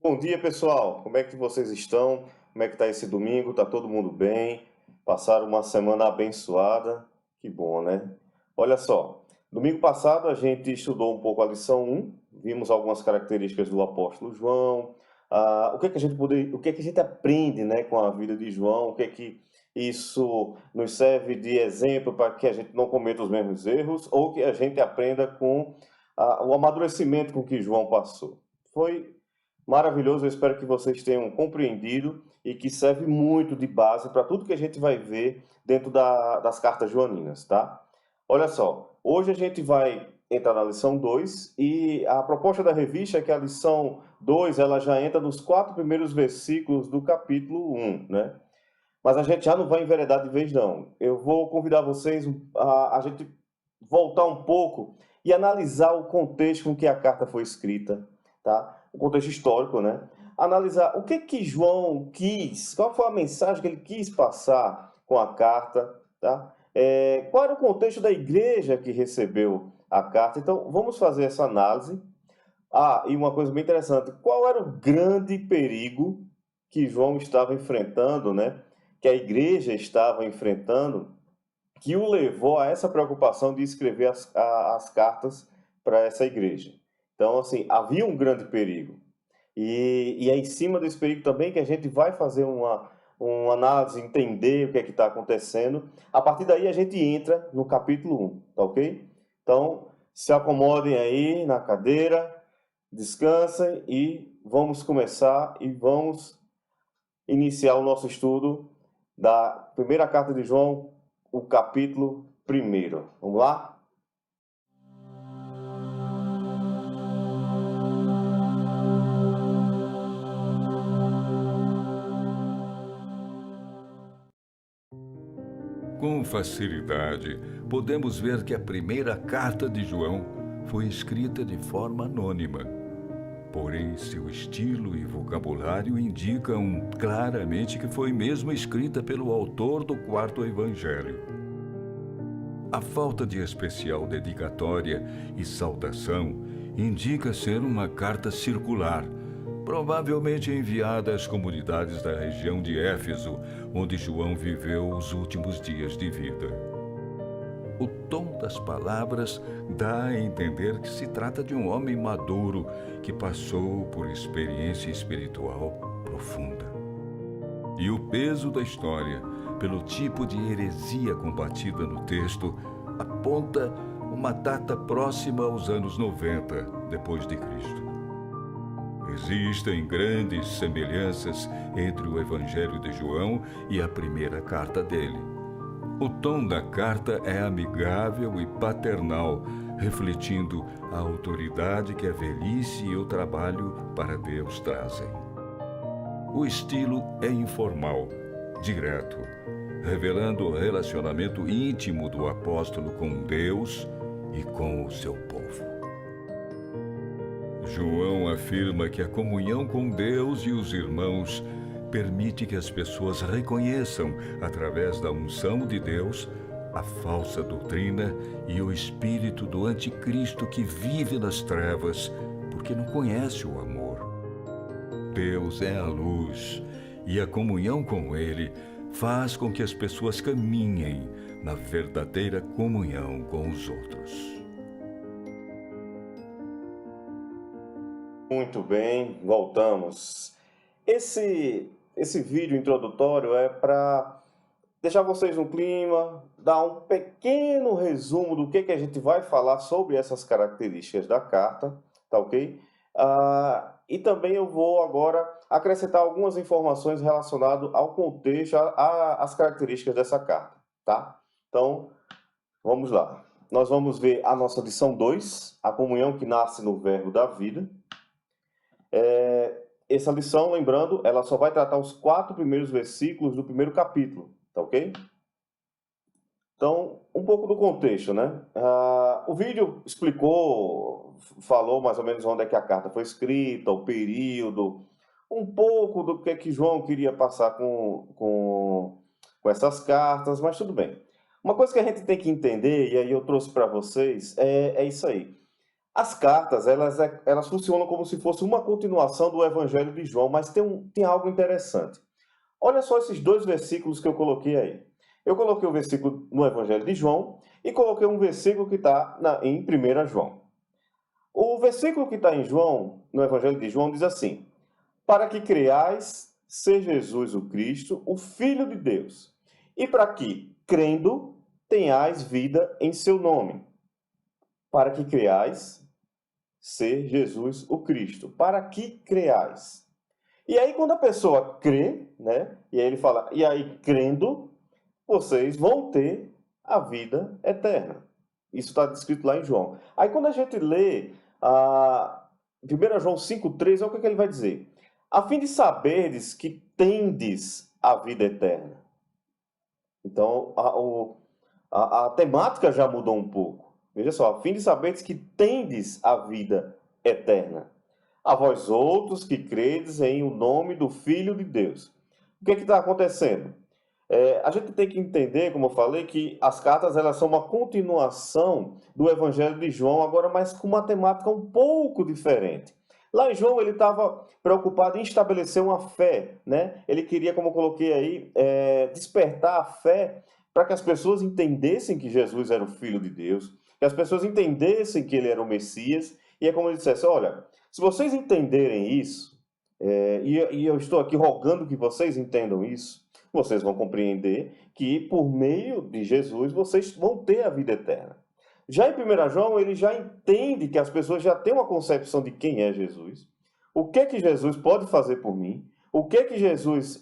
Bom dia, pessoal. Como é que vocês estão? Como é que está esse domingo? Tá todo mundo bem? Passaram uma semana abençoada? Que bom, né? Olha só, domingo passado a gente estudou um pouco a lição 1, vimos algumas características do apóstolo João, o que é que a gente aprende, né, com a vida de João, o que é que isso nos serve de exemplo para que a gente não cometa os mesmos erros ou que a gente aprenda com o amadurecimento com que João passou. Foi maravilhoso, eu espero que vocês tenham compreendido e que serve muito de base para tudo que a gente vai ver dentro das cartas joaninas, tá? Olha só, hoje a gente vai entrar na lição 2 e a proposta da revista é que a lição 2 ela já entra nos 4 primeiros versículos do capítulo 1, né? Mas a gente já não vai enveredar de vez não. Eu vou convidar vocês a gente voltar um pouco e analisar o contexto com que a carta foi escrita, tá? O contexto histórico, né? Analisar o que João quis, qual foi a mensagem que ele quis passar com a carta, tá? Qual era o contexto da igreja que recebeu a carta? Então, vamos fazer essa análise. E uma coisa bem interessante, qual era o grande perigo que João estava enfrentando, né? Que a igreja estava enfrentando, que o levou a essa preocupação de escrever as cartas para essa igreja. Então, assim, havia um grande perigo. E é em cima desse perigo também que a gente vai fazer uma análise, entender o que é que está acontecendo. A partir daí a gente entra no capítulo 1, tá ok? Então, se acomodem aí na cadeira, descansem e vamos começar e vamos iniciar o nosso estudo da primeira carta de João, o capítulo 1. Vamos lá? Com facilidade, podemos ver que a primeira carta de João foi escrita de forma anônima. Porém, seu estilo e vocabulário indicam claramente que foi mesmo escrita pelo autor do quarto evangelho. A falta de especial dedicatória e saudação indica ser uma carta circular, provavelmente enviada às comunidades da região de Éfeso, onde João viveu os últimos dias de vida. O tom das palavras dá a entender que se trata de um homem maduro que passou por experiência espiritual profunda. E o peso da história, pelo tipo de heresia combatida no texto, aponta uma data próxima aos anos 90 depois de Cristo. Existem grandes semelhanças entre o Evangelho de João e a primeira carta dele. O tom da carta é amigável e paternal, refletindo a autoridade que a velhice e o trabalho para Deus trazem. O estilo é informal, direto, revelando o relacionamento íntimo do apóstolo com Deus e com o seu povo. João afirma que a comunhão com Deus e os irmãos permite que as pessoas reconheçam, através da unção de Deus, a falsa doutrina e o espírito do anticristo que vive nas trevas, porque não conhece o amor. Deus é a luz, e a comunhão com Ele faz com que as pessoas caminhem na verdadeira comunhão com os outros. Muito bem, voltamos. Esse vídeo introdutório é para deixar vocês no clima, dar um pequeno resumo do que a gente vai falar sobre essas características da carta, tá ok? E também eu vou agora acrescentar algumas informações relacionadas ao contexto, às características dessa carta, tá? Então, vamos lá. Nós vamos ver a nossa lição 2, a comunhão que nasce no verbo da vida. Essa lição, lembrando, ela só vai tratar os 4 primeiros versículos do primeiro capítulo, tá ok? Então, um pouco do contexto, né? O vídeo falou mais ou menos onde é que a carta foi escrita, o período, um pouco do que é que João queria passar com essas cartas, mas tudo bem. Uma coisa que a gente tem que entender, e aí eu trouxe para vocês, é isso aí. As cartas, elas funcionam como se fosse uma continuação do Evangelho de João, mas tem algo interessante. Olha só esses dois versículos que eu coloquei aí. Eu coloquei o versículo no Evangelho de João e coloquei um versículo que está em 1 João. O versículo que está em João, no Evangelho de João, diz assim: para que creais ser Jesus o Cristo, o Filho de Deus, e para que, crendo, tenhais vida em seu nome. Para que creais ser Jesus o Cristo. Para que creais. E aí, quando a pessoa crê, né? E aí ele fala, e aí, crendo, vocês vão ter a vida eterna. Isso está descrito lá em João. Aí, quando a gente lê a 1 João 5,3, olha o que ele vai dizer. A fim de saberdes que tendes a vida eterna. Então, a temática já mudou um pouco. Veja só, a fim de saberdes que tendes a vida eterna. A vós outros que credes em o nome do Filho de Deus. O que está acontecendo? A gente tem que entender, como eu falei, que as cartas elas são uma continuação do Evangelho de João, agora mais com uma temática um pouco diferente. Lá em João ele estava preocupado em estabelecer uma fé, né? Ele queria, como eu coloquei aí, despertar a fé para que as pessoas entendessem que Jesus era o Filho de Deus, que as pessoas entendessem que ele era o Messias, e é como ele dissesse, olha, se vocês entenderem isso, e eu estou aqui rogando que vocês entendam isso, vocês vão compreender que por meio de Jesus vocês vão ter a vida eterna. Já em 1 João, ele já entende que as pessoas já têm uma concepção de quem é Jesus, o que Jesus pode fazer por mim, o que Jesus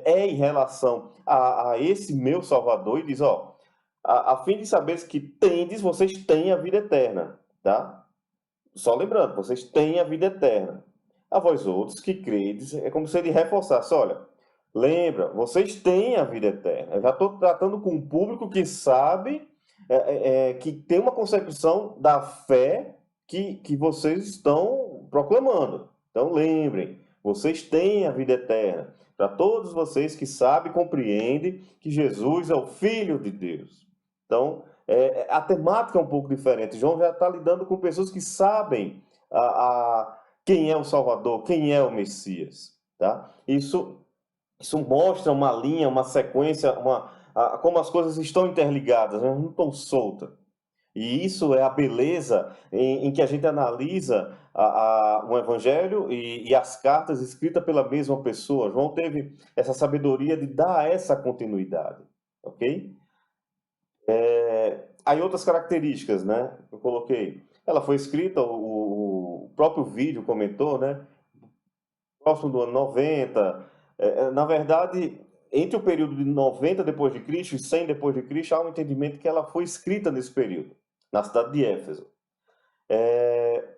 em relação a esse meu Salvador, e diz, ó, a fim de saber que tendes, vocês têm a vida eterna, tá? Só lembrando, vocês têm a vida eterna. A vós outros que credes, é como se ele reforçasse, olha, lembra, vocês têm a vida eterna. Eu já estou tratando com um público que sabe, que tem uma concepção da fé que vocês estão proclamando. Então lembrem, vocês têm a vida eterna. Para todos vocês que sabem e compreendem que Jesus é o Filho de Deus. Então, a temática é um pouco diferente. João já está lidando com pessoas que sabem quem é o Salvador, quem é o Messias. Tá? Isso mostra uma linha, uma sequência, como as coisas estão interligadas, né? Não estão soltas. E isso é a beleza em que a gente analisa o Evangelho e as cartas escritas pela mesma pessoa. João teve essa sabedoria de dar essa continuidade. Ok? Aí outras características, né? Eu coloquei. Ela foi escrita, o próprio vídeo comentou, né? Próximo do ano 90. Na verdade, entre o período de 90 depois de Cristo e 100 depois de Cristo, há um entendimento que ela foi escrita nesse período, na cidade de Éfeso.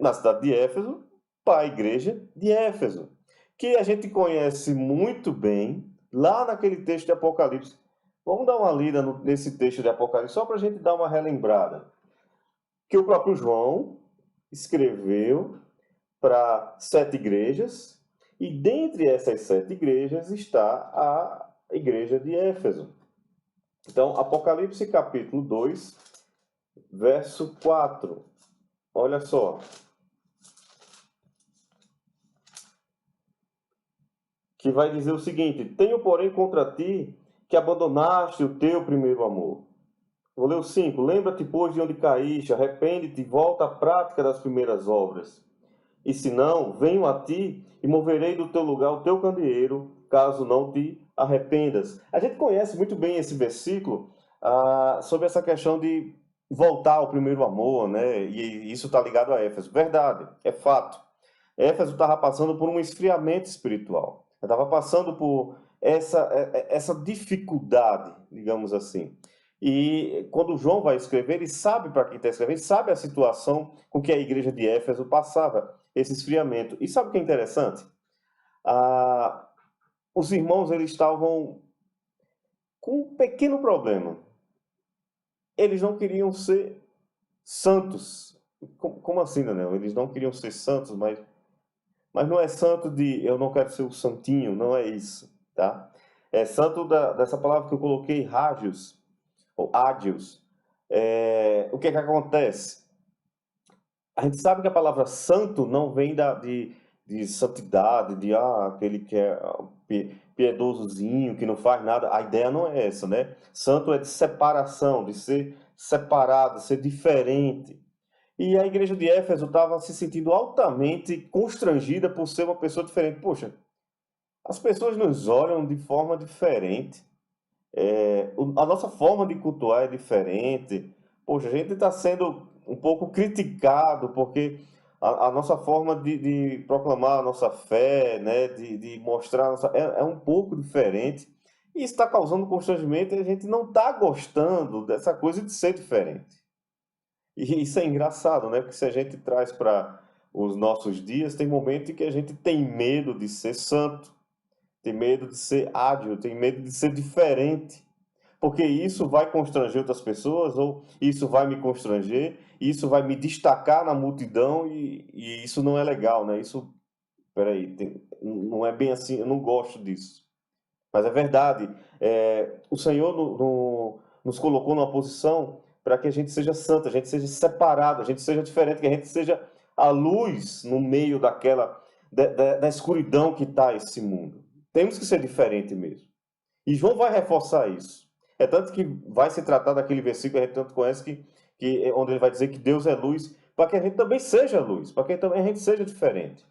Na cidade de Éfeso, para a igreja de Éfeso, que a gente conhece muito bem lá naquele texto de Apocalipse. Vamos dar uma lida nesse texto de Apocalipse, só para a gente dar uma relembrada. Que o próprio João escreveu para 7 igrejas, e dentre essas 7 igrejas está a igreja de Éfeso. Então, Apocalipse capítulo 2, verso 4. Olha só. Que vai dizer o seguinte: tenho, porém, contra ti que abandonaste o teu primeiro amor. Vou ler o 5. Lembra-te, pois, de onde caíste, arrepende-te e volta à prática das primeiras obras. E se não, venho a ti e moverei do teu lugar o teu candeeiro, caso não te arrependas. A gente conhece muito bem esse versículo sobre essa questão de voltar ao primeiro amor, né? E isso está ligado a Éfeso. Verdade, é fato. Éfeso estava passando por um esfriamento espiritual. Estava passando por essa dificuldade, digamos assim. E quando João vai escrever, ele sabe para quem está escrevendo, ele sabe a situação com que a igreja de Éfeso passava, esse esfriamento. E sabe o que é interessante? Os irmãos eles estavam com um pequeno problema. Eles não queriam ser santos. Como assim, Daniel? Eles não queriam ser santos, mas não é santo de eu não quero ser o santinho, não é isso, tá? É santo dessa palavra que eu coloquei, rágios, ou ádios. O que acontece? A gente sabe que a palavra santo não vem de santidade, de aquele que é piedosozinho, que não faz nada. A ideia não é essa, né? Santo é de separação, de ser separado, de ser diferente. E a igreja de Éfeso estava se sentindo altamente constrangida por ser uma pessoa diferente. Poxa, as pessoas nos olham de forma diferente. A nossa forma de cultuar é diferente. Poxa, a gente está sendo um pouco criticado porque a nossa forma de proclamar a nossa fé, né, de mostrar a nossa, é um pouco diferente. E isso está causando constrangimento e a gente não está gostando dessa coisa de ser diferente. E isso é engraçado, né? Porque se a gente traz para os nossos dias, tem momento em que a gente tem medo de ser santo, tem medo de ser ágil, tem medo de ser diferente. Porque isso vai constranger outras pessoas, ou isso vai me constranger, isso vai me destacar na multidão, e isso não é legal, né? Isso, peraí, não é bem assim, eu não gosto disso. Mas é verdade, o Senhor nos colocou numa posição para que a gente seja santo, a gente seja separado, a gente seja diferente, que a gente seja a luz no meio da escuridão que está esse mundo. Temos que ser diferente mesmo. E João vai reforçar isso. É tanto que vai se tratar daquele versículo que a gente tanto conhece, onde ele vai dizer que Deus é luz, para que a gente também seja luz, para que também a gente seja diferente.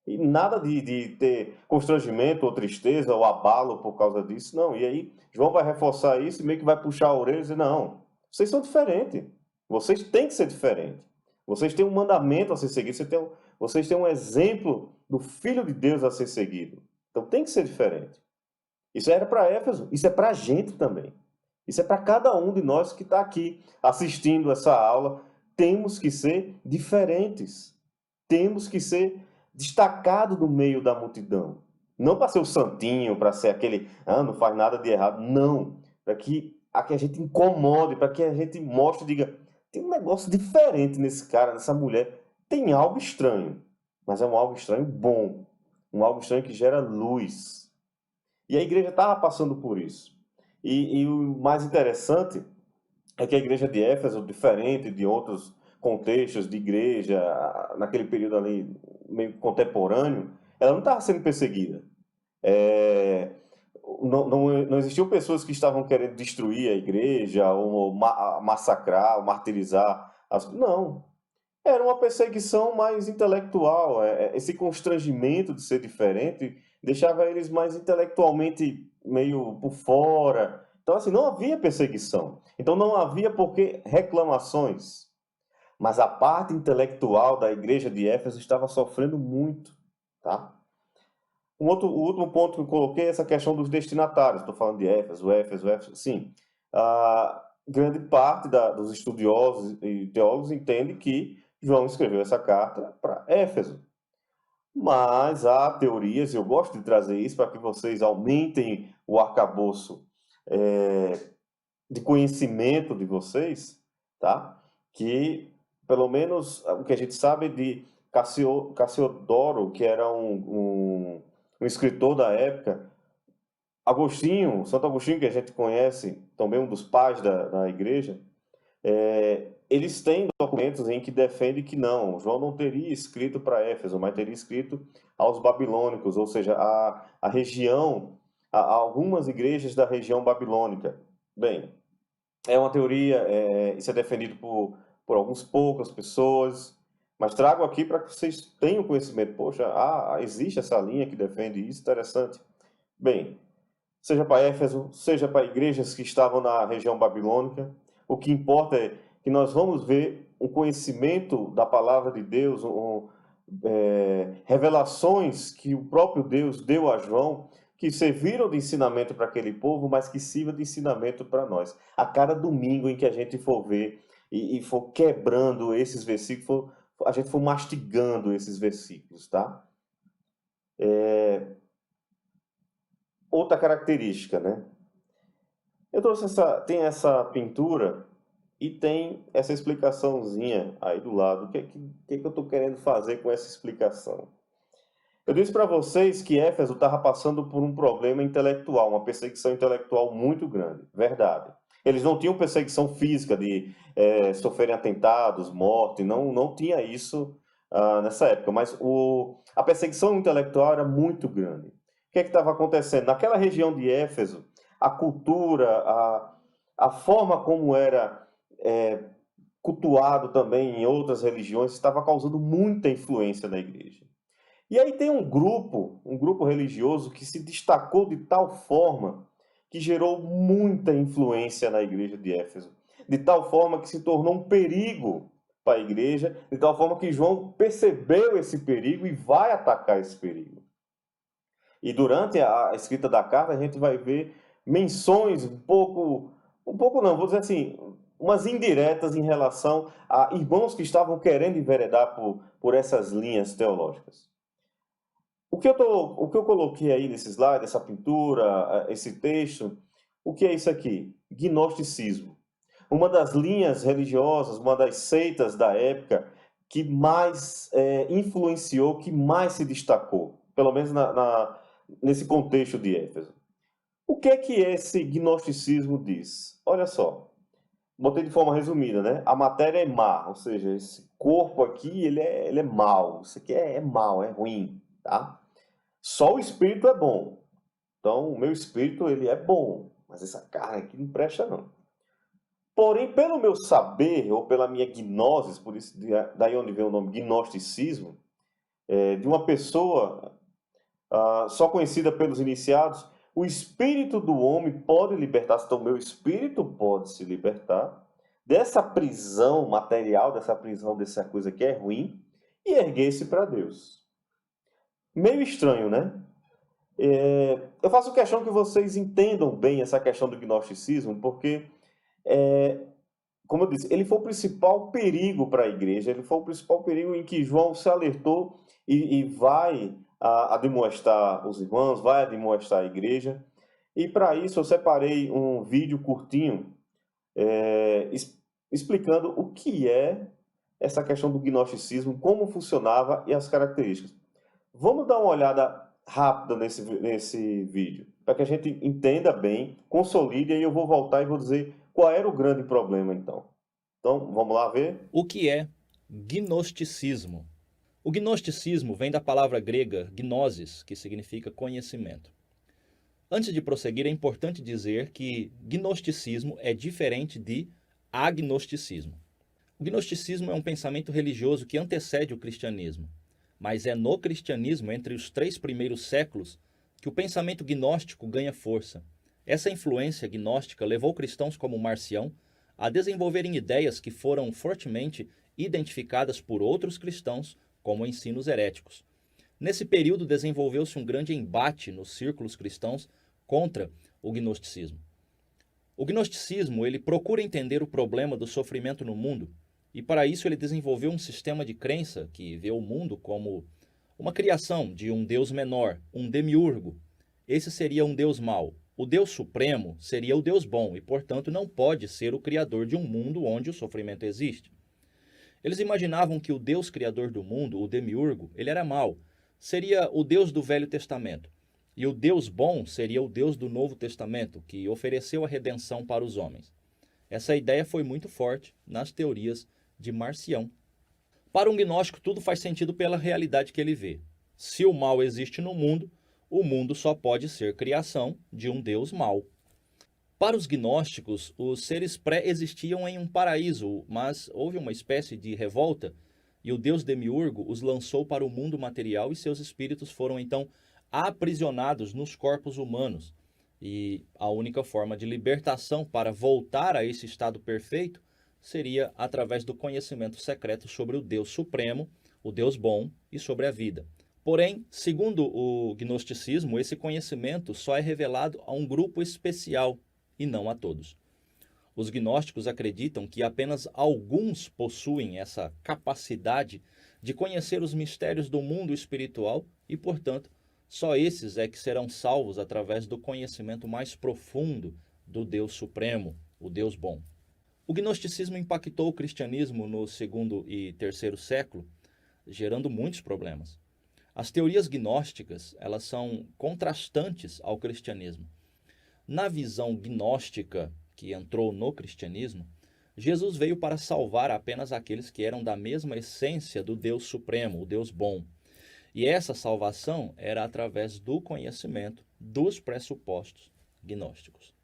E nada de ter constrangimento ou tristeza ou abalo por causa disso, não. E aí, João vai reforçar isso e meio que vai puxar a orelha e dizer: não, vocês são diferentes. Vocês têm que ser diferentes. Vocês têm um mandamento a ser seguido. Vocês têm um exemplo do Filho de Deus a ser seguido. Então tem que ser diferente. Isso era para Éfeso, isso é para a gente também. Isso é para cada um de nós que está aqui assistindo essa aula. Temos que ser diferentes. Temos que ser destacados no meio da multidão. Não para ser o santinho, para ser aquele, não faz nada de errado. Não. Para que a gente incomode, para que a gente mostre e diga: tem um negócio diferente nesse cara, nessa mulher. Tem algo estranho, mas é um algo estranho bom. Um algo estranho que gera luz. E a igreja estava passando por isso. E o mais interessante é que a igreja de Éfeso, diferente de outros contextos de igreja, naquele período ali meio contemporâneo, ela não estava sendo perseguida. É, não existiam pessoas que estavam querendo destruir a igreja, ou massacrar, ou martirizar. Não. Era uma perseguição mais intelectual. Esse constrangimento de ser diferente deixava eles mais intelectualmente meio por fora. Então, assim, não havia perseguição. Então, não havia porque reclamações. Mas a parte intelectual da igreja de Éfeso estava sofrendo muito, tá? O último ponto que eu coloquei é essa questão dos destinatários. Estou falando de Éfeso, Éfeso, Éfeso. Sim, a grande parte dos estudiosos e teólogos entende que João escreveu essa carta para Éfeso. Mas há teorias, e eu gosto de trazer isso para que vocês aumentem o arcabouço de conhecimento de vocês, tá? Que, pelo menos, o que a gente sabe de Cassiodoro, que era um escritor da época, Agostinho, Santo Agostinho, que a gente conhece, também um dos pais da igreja, eles têm documentos em que defendem que não, João não teria escrito para Éfeso, mas teria escrito aos babilônicos, ou seja, a região, a algumas igrejas da região babilônica. Bem, é uma teoria, isso é defendido por algumas poucas pessoas, mas trago aqui para que vocês tenham conhecimento. Poxa, existe essa linha que defende isso, interessante. Bem, seja para Éfeso, seja para igrejas que estavam na região babilônica, o que importa é que nós vamos ver um conhecimento da palavra de Deus, revelações que o próprio Deus deu a João, que serviram de ensinamento para aquele povo, mas que sirva de ensinamento para nós. A cada domingo em que a gente for ver e for quebrando esses versículos, a gente for mastigando esses versículos, tá? Outra característica, né? Tem essa pintura e tem essa explicaçãozinha aí do lado. O que eu estou querendo fazer com essa explicação? Eu disse para vocês que Éfeso estava passando por um problema intelectual, uma perseguição intelectual muito grande. Verdade. Eles não tinham perseguição física de sofrerem atentados, morte, não tinha isso nessa época, mas a perseguição intelectual era muito grande. O que é que estava acontecendo? Naquela região de Éfeso, a cultura, a forma como era cultuado também em outras religiões estava causando muita influência na igreja. E aí tem um grupo religioso que se destacou de tal forma que gerou muita influência na igreja de Éfeso, de tal forma que se tornou um perigo para a igreja, de tal forma que João percebeu esse perigo e vai atacar esse perigo. E durante a escrita da carta a gente vai ver menções um pouco não, vou dizer assim, umas indiretas em relação a irmãos que estavam querendo enveredar por essas linhas teológicas. O que eu coloquei aí nesse slide, essa pintura, esse texto, o que é isso aqui? Gnosticismo. Uma das linhas religiosas, uma das seitas da época que mais influenciou, que mais se destacou, pelo menos nesse contexto de Éfeso. O que é que esse gnosticismo diz? Olha só, botei de forma resumida, né? A matéria é má, ou seja, esse corpo aqui, ele é mau, isso aqui é mau, é ruim, tá? Só o espírito é bom. Então, o meu espírito, ele é bom, mas essa carne aqui não presta não. Porém, pelo meu saber, ou pela minha gnose, por isso, daí onde vem o nome gnosticismo, de uma pessoa só conhecida pelos iniciados, o espírito do homem pode libertar-se, então o meu espírito pode se libertar dessa prisão material, dessa prisão dessa coisa que é ruim, e erguer-se para Deus. Meio estranho, né? Eu faço questão que vocês entendam bem essa questão do gnosticismo, porque, como eu disse, ele foi o principal perigo para a igreja, ele foi o principal perigo em que João se alertou e vai admoestar os irmãos, vai admoestar a igreja. E para isso eu separei um vídeo curtinho explicando o que é essa questão do gnosticismo, como funcionava e as características. Vamos dar uma olhada rápida nesse vídeo, para que a gente entenda bem, consolide, e aí eu vou voltar e vou dizer qual era o grande problema então. Então, vamos lá ver? O que é gnosticismo? O gnosticismo vem da palavra grega gnosis, que significa conhecimento. Antes de prosseguir, é importante dizer que gnosticismo é diferente de agnosticismo. O gnosticismo é um pensamento religioso que antecede o cristianismo, mas é no cristianismo, entre os 3 primeiros séculos, que o pensamento gnóstico ganha força. Essa influência gnóstica levou cristãos como Marcião a desenvolverem ideias que foram fortemente identificadas por outros cristãos como ensinos heréticos. Nesse período desenvolveu-se um grande embate nos círculos cristãos contra o gnosticismo. O gnosticismo ele procura entender o problema do sofrimento no mundo e para isso ele desenvolveu um sistema de crença que vê o mundo como uma criação de um Deus menor, um demiurgo. Esse seria um Deus mau. O Deus supremo seria o Deus bom e, portanto, não pode ser o criador de um mundo onde o sofrimento existe. Eles imaginavam que o Deus criador do mundo, o demiurgo, ele era mau. Seria o Deus do Velho Testamento. E o Deus bom seria o Deus do Novo Testamento, que ofereceu a redenção para os homens. Essa ideia foi muito forte nas teorias de Marcião. Para um gnóstico, tudo faz sentido pela realidade que ele vê. Se o mal existe no mundo, o mundo só pode ser criação de um Deus mau. Para os gnósticos, os seres pré-existiam em um paraíso, mas houve uma espécie de revolta e o deus demiurgo os lançou para o mundo material e seus espíritos foram então aprisionados nos corpos humanos. E a única forma de libertação para voltar a esse estado perfeito seria através do conhecimento secreto sobre o Deus Supremo, o Deus bom e sobre a vida. Porém, segundo o gnosticismo, esse conhecimento só é revelado a um grupo especial e não a todos. Os gnósticos acreditam que apenas alguns possuem essa capacidade de conhecer os mistérios do mundo espiritual e, portanto, só esses é que serão salvos através do conhecimento mais profundo do Deus Supremo, o Deus bom. O gnosticismo impactou o cristianismo no 2º e 3º século, gerando muitos problemas. As teorias gnósticas, elas são contrastantes ao cristianismo. Na visão gnóstica, que entrou no cristianismo, Jesus veio para salvar apenas aqueles que eram da mesma essência do Deus Supremo, o Deus bom. E essa salvação era através do conhecimento dos pressupostos gnósticos.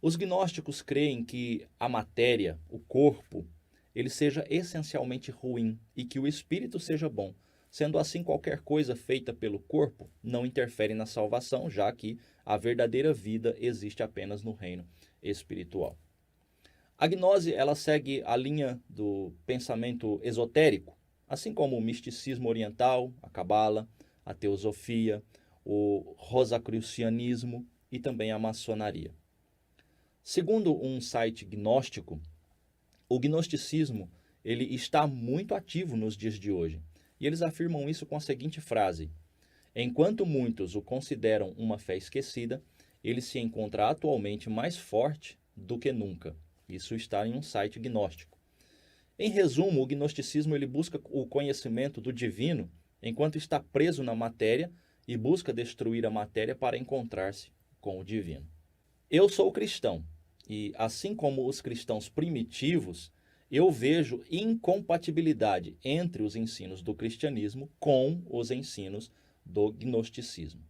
Os gnósticos creem que a matéria, o corpo, ele seja essencialmente ruim e que o espírito seja bom. Sendo assim, qualquer coisa feita pelo corpo não interfere na salvação, já que a verdadeira vida existe apenas no reino espiritual. A gnose, ela segue a linha do pensamento esotérico, assim como o misticismo oriental, a cabala, a teosofia, o rosacrucianismo e também a maçonaria. Segundo um site gnóstico, o gnosticismo ele está muito ativo nos dias de hoje. E eles afirmam isso com a seguinte frase: enquanto muitos o consideram uma fé esquecida, ele se encontra atualmente mais forte do que nunca. Isso está em um site gnóstico. Em resumo, o gnosticismo ele busca o conhecimento do divino enquanto está preso na matéria e busca destruir a matéria para encontrar-se com o divino. Eu sou cristão e, assim como os cristãos primitivos, eu vejo incompatibilidade entre os ensinos do cristianismo com os ensinos do gnosticismo.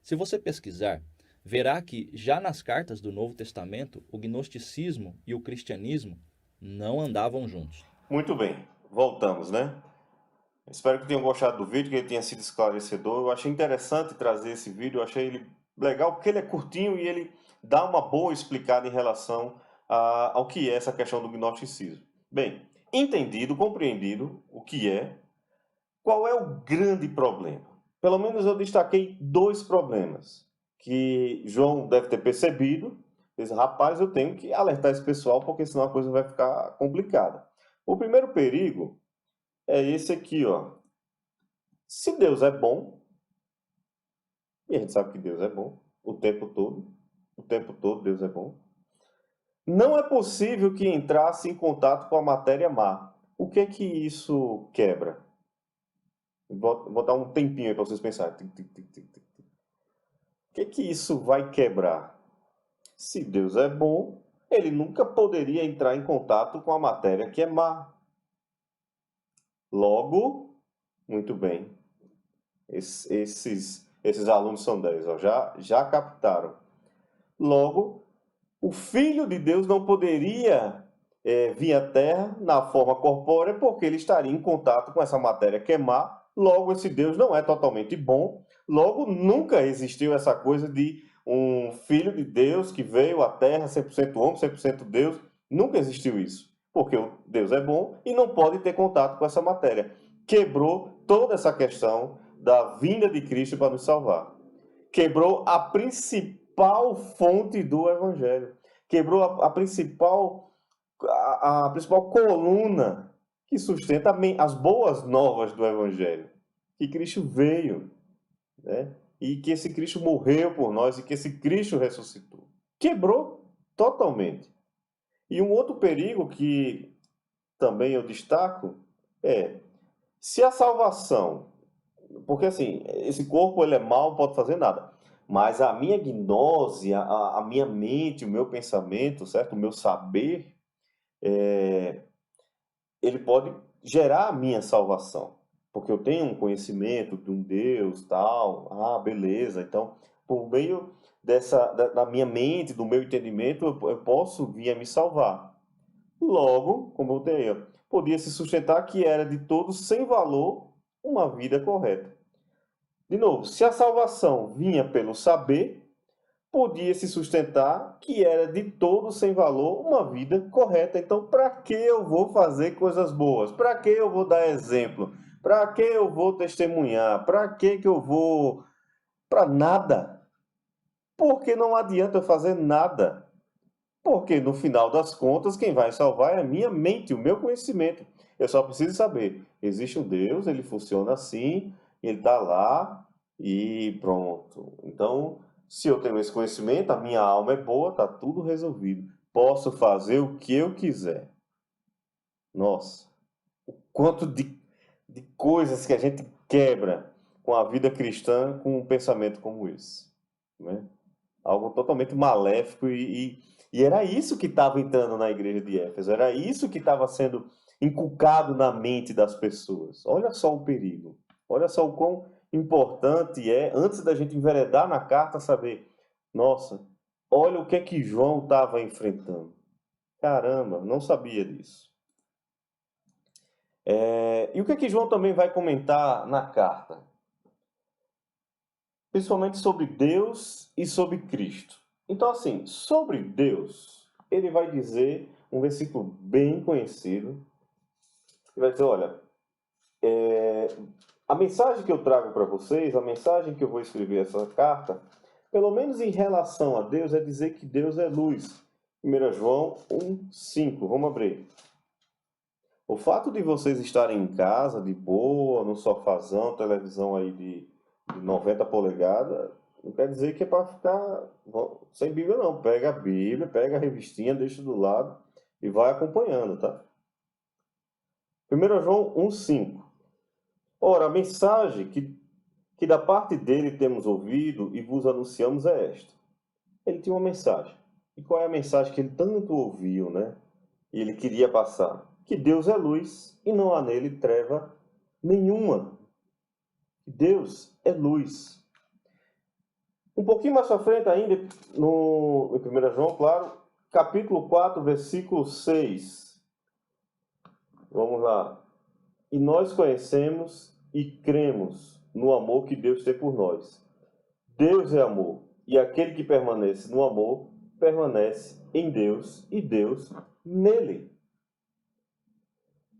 Se você pesquisar, verá que já nas cartas do Novo Testamento, o gnosticismo e o cristianismo não andavam juntos. Muito bem, voltamos, né? Espero que tenham gostado do vídeo, que ele tenha sido esclarecedor. Eu achei interessante trazer esse vídeo, eu achei ele legal porque ele é curtinho e ele dá uma boa explicada em relação ao que é essa questão do gnosticismo. Bem, entendido, compreendido o que é, qual é o grande problema? Pelo menos eu destaquei 2 problemas que João deve ter percebido. Diz, rapaz, eu tenho que alertar esse pessoal porque senão a coisa vai ficar complicada. O primeiro perigo é esse aqui, ó. Se Deus é bom, e a gente sabe que Deus é bom o tempo todo Deus é bom, não é possível que entrasse em contato com a matéria má. O que é que isso quebra? Vou dar um tempinho aí para vocês pensarem. O que é que isso vai quebrar? Se Deus é bom, ele nunca poderia entrar em contato com a matéria que é má. Logo, muito bem. Esses alunos são 10, ó, já captaram. Logo, o Filho de Deus não poderia vir à Terra na forma corpórea porque ele estaria em contato com essa matéria que é má. Logo, esse Deus não é totalmente bom. Logo, nunca existiu essa coisa de um Filho de Deus que veio à Terra 100% homem, 100% Deus. Nunca existiu isso. Porque o Deus é bom e não pode ter contato com essa matéria. Quebrou toda essa questão da vinda de Cristo para nos salvar. Quebrou a principal fonte do Evangelho. Quebrou a principal coluna que sustenta as boas novas do Evangelho. Que Cristo veio, né? E que esse Cristo morreu por nós e que esse Cristo ressuscitou. Quebrou totalmente. E um outro perigo que também eu destaco é, se a salvação, porque assim, esse corpo ele é mau, não pode fazer nada, mas a minha gnose, a minha mente, o meu pensamento, certo? O meu saber, ele pode gerar a minha salvação, porque eu tenho um conhecimento de um Deus, tal, beleza, então, por meio da minha mente, do meu entendimento, eu posso vir a me salvar. Logo, como eu tenho, podia se sustentar que era de todo sem valor uma vida correta. De novo, se a salvação vinha pelo saber, podia se sustentar que era de todo sem valor uma vida correta. Então, para que eu vou fazer coisas boas? Para que eu vou dar exemplo? Para que eu vou testemunhar? Para que eu vou... Para nada. Porque não adianta eu fazer nada. Porque, no final das contas, quem vai salvar é a minha mente, o meu conhecimento. Eu só preciso saber, existe um Deus, ele funciona assim, ele está lá e pronto. Então, se eu tenho esse conhecimento, a minha alma é boa, está tudo resolvido. Posso fazer o que eu quiser. Nossa, o quanto de coisas que a gente quebra com a vida cristã com um pensamento como esse, né? Algo totalmente maléfico e E era isso que estava entrando na igreja de Éfeso, era isso que estava sendo inculcado na mente das pessoas. Olha só o perigo, olha só o quão importante é, antes da gente enveredar na carta, saber, nossa, olha o que é que João estava enfrentando. Caramba, não sabia disso. E o que é que João também vai comentar na carta? Principalmente sobre Deus e sobre Cristo. Então, assim, sobre Deus, ele vai dizer um versículo bem conhecido. Ele vai dizer, olha, a mensagem que eu trago para vocês, a mensagem que eu vou escrever essa carta, pelo menos em relação a Deus, é dizer que Deus é luz. 1 João 1,5. Vamos abrir. O fato de vocês estarem em casa, de boa, no sofazão, televisão aí de 90 polegadas, não quer dizer que é para ficar sem Bíblia, não. Pega a Bíblia, pega a revistinha, deixa do lado e vai acompanhando, tá? 1 João 1,5. Ora, a mensagem que da parte dele temos ouvido e vos anunciamos é esta. Ele tinha uma mensagem. E qual é a mensagem que ele tanto ouviu, né? E ele queria passar? Que Deus é luz e não há nele treva nenhuma. Deus é luz. Um pouquinho mais para frente ainda, em 1 João, claro, capítulo 4, versículo 6. Vamos lá. E nós conhecemos e cremos no amor que Deus tem por nós. Deus é amor, e aquele que permanece no amor, permanece em Deus e Deus nele.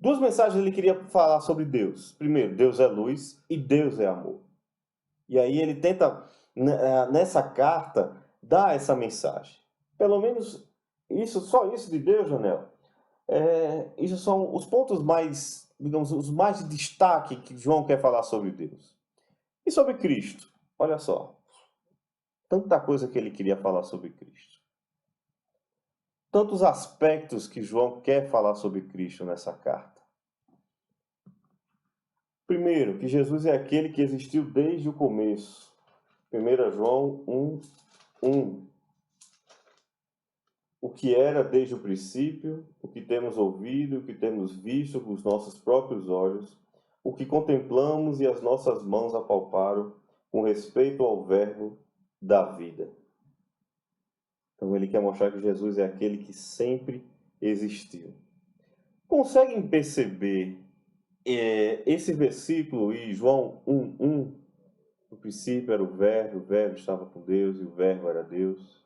Duas mensagens ele queria falar sobre Deus. Primeiro, Deus é luz e Deus é amor. E aí ele tenta, nessa carta, dar essa mensagem. Pelo menos isso, só isso de Deus, Janel. Isso são os pontos mais, digamos, os mais de destaque que João quer falar sobre Deus. E sobre Cristo? Olha só. Tanta coisa que ele queria falar sobre Cristo. Tantos aspectos que João quer falar sobre Cristo nessa carta. Primeiro, que Jesus é aquele que existiu desde o começo. 1 João 1:1. O que era desde o princípio, o que temos ouvido, o que temos visto com os nossos próprios olhos, o que contemplamos e as nossas mãos apalparam com respeito ao Verbo da vida. Então ele quer mostrar que Jesus é aquele que sempre existiu. Conseguem perceber esse versículo e João 1:1? No princípio era o Verbo estava com Deus e o Verbo era Deus.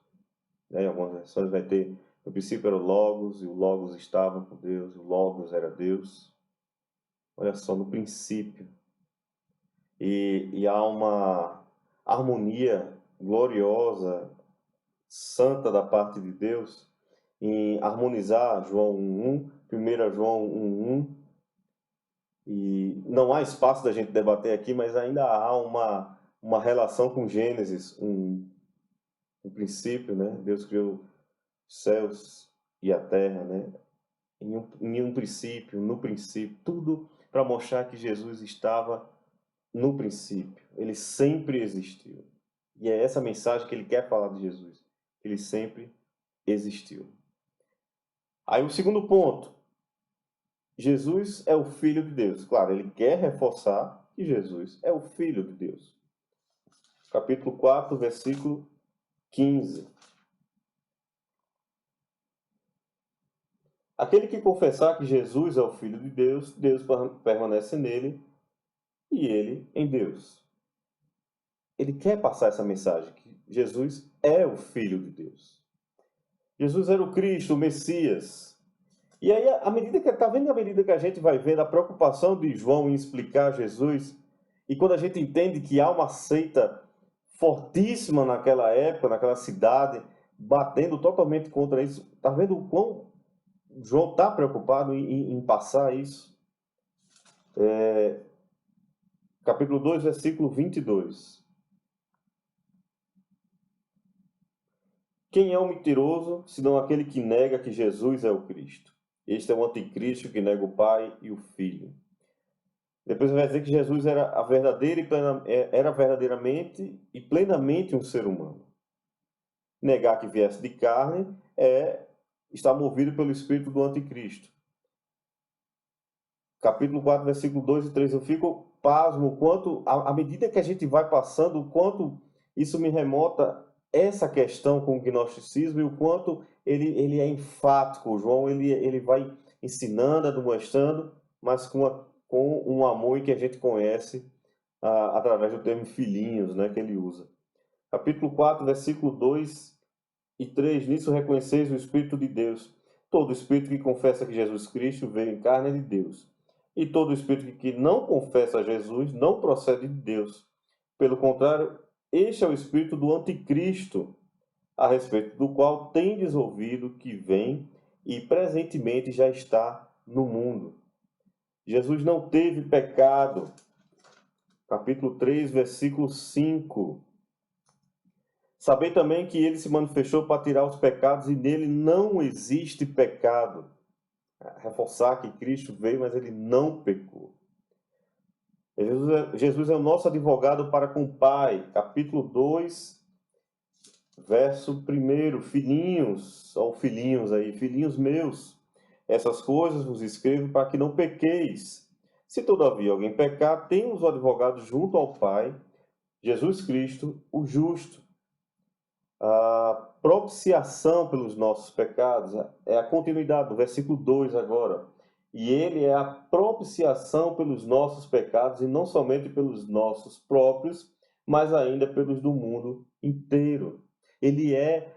Em algumas versões vai ter, no princípio era o Logos e o Logos estava com Deus e o Logos era Deus. Olha só, no princípio. E há uma harmonia gloriosa, santa da parte de Deus em harmonizar João 1:1, 1 João 1:1. E não há espaço da gente debater aqui, mas ainda há uma relação com Gênesis, um princípio, né? Deus criou os céus e a terra, né? Em um princípio, no princípio, tudo para mostrar que Jesus estava no princípio. Ele sempre existiu. E é essa mensagem que ele quer falar de Jesus. Ele sempre existiu. Aí o segundo ponto. Jesus é o Filho de Deus. Claro, ele quer reforçar que Jesus é o Filho de Deus. Capítulo 4, versículo 15. Aquele que confessar que Jesus é o Filho de Deus, Deus permanece nele e ele em Deus. Ele quer passar essa mensagem, que Jesus é o Filho de Deus. Jesus era o Cristo, o Messias. E aí, à medida que a gente vai vendo a preocupação de João em explicar Jesus, e quando a gente entende que há uma seita fortíssima naquela época, naquela cidade, batendo totalmente contra isso, está vendo o quão João está preocupado em passar isso? Capítulo 2, versículo 22. Quem é o mentiroso, senão aquele que nega que Jesus é o Cristo? Este é o anticristo que nega o Pai e o Filho. Depois vai dizer que Jesus era verdadeiramente e plenamente um ser humano. Negar que viesse de carne é estar movido pelo espírito do anticristo. Capítulo 4, versículo 2 e 3. Eu fico pasmo quanto, à medida que a gente vai passando, o quanto isso me remota essa questão com o gnosticismo e o quanto ele é enfático. João ele vai ensinando, admoestando, mas com um amor que a gente conhece através do termo filhinhos, né, que ele usa. Capítulo 4, versículo 2 e 3. Nisso reconheceis o Espírito de Deus. Todo espírito que confessa que Jesus Cristo veio em carne é de Deus. E todo espírito que não confessa Jesus não procede de Deus. Pelo contrário, este é o espírito do anticristo, a respeito do qual tendes ouvido que vem e presentemente já está no mundo. Jesus não teve pecado. Capítulo 3, versículo 5. Sabei também que ele se manifestou para tirar os pecados e nele não existe pecado. Reforçar que Cristo veio, mas ele não pecou. Jesus é o nosso advogado para com o Pai. Capítulo 2, verso 1. Filhinhos, ou filhinhos aí, filhinhos meus, essas coisas vos escrevo para que não pequeis. Se todavia alguém pecar, temos o advogado junto ao Pai, Jesus Cristo, o justo. A propiciação pelos nossos pecados é a continuidade do versículo 2 agora. E ele é a propiciação pelos nossos pecados, e não somente pelos nossos próprios, mas ainda pelos do mundo inteiro. Ele é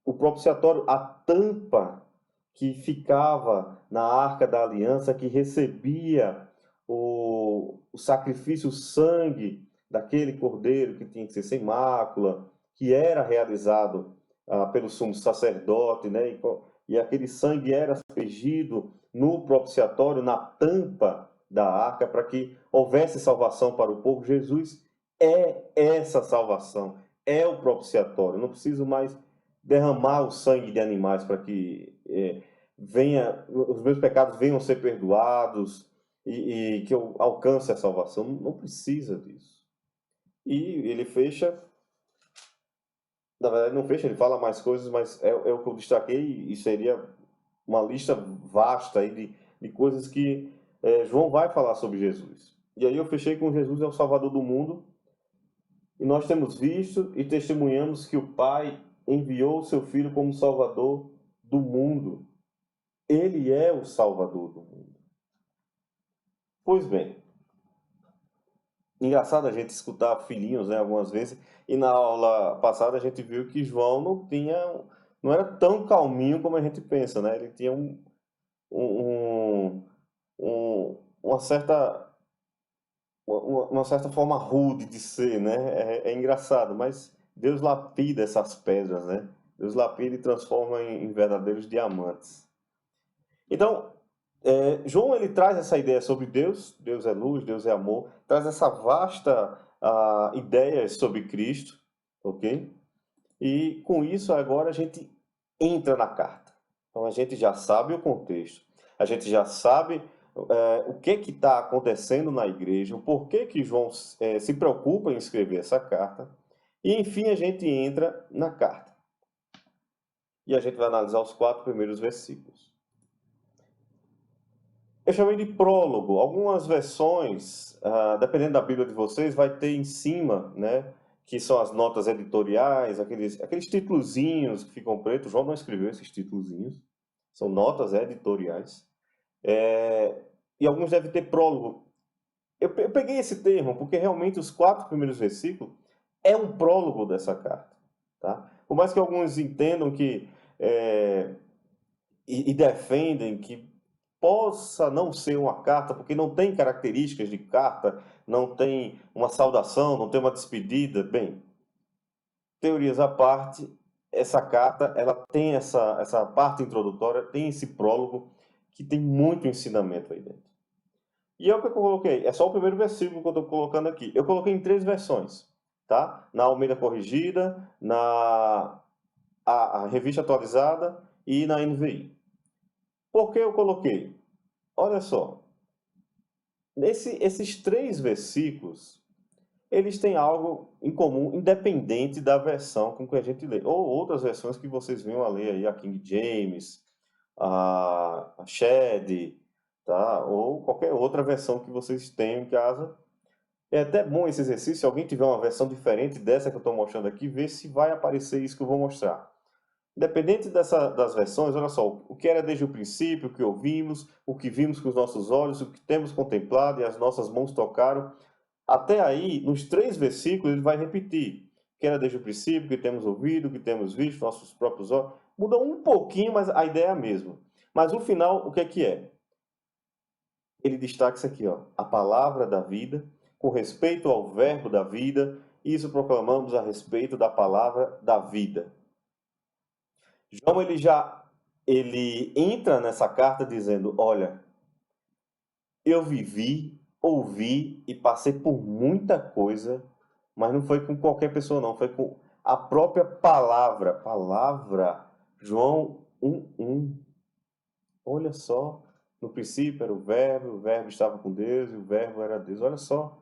o propiciatório, a tampa que ficava na arca da aliança, que recebia o sacrifício, o sangue daquele cordeiro que tinha que ser sem mácula, que era realizado pelo sumo sacerdote, né? E aquele sangue era aspergido no propiciatório, na tampa da arca, para que houvesse salvação para o povo. Jesus é essa salvação, é o propiciatório. Não preciso mais derramar o sangue de animais para que os meus pecados venham a ser perdoados e que eu alcance a salvação. Não precisa disso. E ele fecha. Na verdade, não fecha, ele fala mais coisas, mas é o que eu destaquei e seria uma lista vasta aí de coisas que João vai falar sobre Jesus. E aí eu fechei com Jesus é o Salvador do mundo, e nós temos visto e testemunhamos que o Pai enviou o seu Filho como Salvador do mundo. Ele é o Salvador do mundo. Pois bem, engraçado a gente escutar filhinhos, né, algumas vezes, e na aula passada a gente viu que João não era tão calminho como a gente pensa, né? Ele tinha uma certa forma rude de ser, né? É engraçado, mas Deus lapida essas pedras, né? Deus lapida e transforma em verdadeiros diamantes. Então, João ele traz essa ideia sobre Deus, Deus é luz, Deus é amor, traz essa vasta ideia sobre Cristo, ok? E com isso agora a gente entra na carta. Então a gente já sabe o contexto, a gente já sabe o que está acontecendo na igreja, o porquê que João se preocupa em escrever essa carta, e enfim a gente entra na carta. E a gente vai analisar os 4 primeiros versículos. Eu chamei de prólogo. Algumas versões, dependendo da Bíblia de vocês, vai ter em cima, né, que são as notas editoriais, aqueles titulozinhos que ficam pretos. João não escreveu esses titulozinhos, são notas editoriais. E alguns devem ter prólogo. Eu peguei esse termo porque realmente os 4 primeiros versículos é um prólogo dessa carta. Tá? Por mais que alguns entendam que e defendem que possa não ser uma carta, porque não tem características de carta, não tem uma saudação, não tem uma despedida. Bem, teorias à parte, essa carta ela tem essa parte introdutória, tem esse prólogo que tem muito ensinamento aí dentro. E é o que eu coloquei, é só o primeiro versículo que eu estou colocando aqui. Eu coloquei em 3 versões, tá? Na Almeida Corrigida, a Revista Atualizada e na NVI. Por que eu coloquei? Olha só, esses 3 versículos, eles têm algo em comum, independente da versão com que a gente lê. Ou outras versões que vocês venham a ler aí, a King James, a Shed, tá? Ou qualquer outra versão que vocês tenham em casa. É até bom esse exercício, se alguém tiver uma versão diferente dessa que eu estou mostrando aqui, ver se vai aparecer isso que eu vou mostrar. Independente das versões, olha só, o que era desde o princípio, o que ouvimos, o que vimos com os nossos olhos, o que temos contemplado e as nossas mãos tocaram. Até aí, nos 3 versículos, ele vai repetir. O que era desde o princípio, o que temos ouvido, o que temos visto, nossos próprios olhos. Muda um pouquinho, mas a ideia é a mesma. Mas o final, o que é que é? Ele destaca isso aqui, ó, a palavra da vida, com respeito ao verbo da vida, isso proclamamos a respeito da palavra da vida. João, ele entra nessa carta dizendo, olha, eu vivi, ouvi e passei por muita coisa, mas não foi com qualquer pessoa não, foi com a própria palavra. Palavra, João 1:1. Olha só, no princípio era o verbo estava com Deus e o verbo era Deus. Olha só,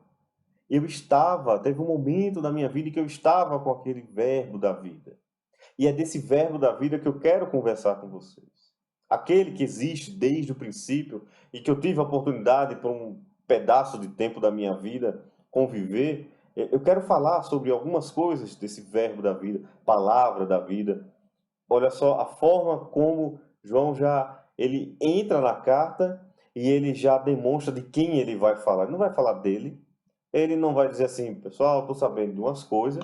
teve um momento na minha vida em que eu estava com aquele verbo da vida. E é desse verbo da vida que eu quero conversar com vocês. Aquele que existe desde o princípio e que eu tive a oportunidade por um pedaço de tempo da minha vida conviver. Eu quero falar sobre algumas coisas desse verbo da vida, palavra da vida. Olha só a forma como João ele entra na carta e ele já demonstra de quem ele vai falar. Ele não vai falar dele. Ele não vai dizer assim, pessoal, estou sabendo de umas coisas.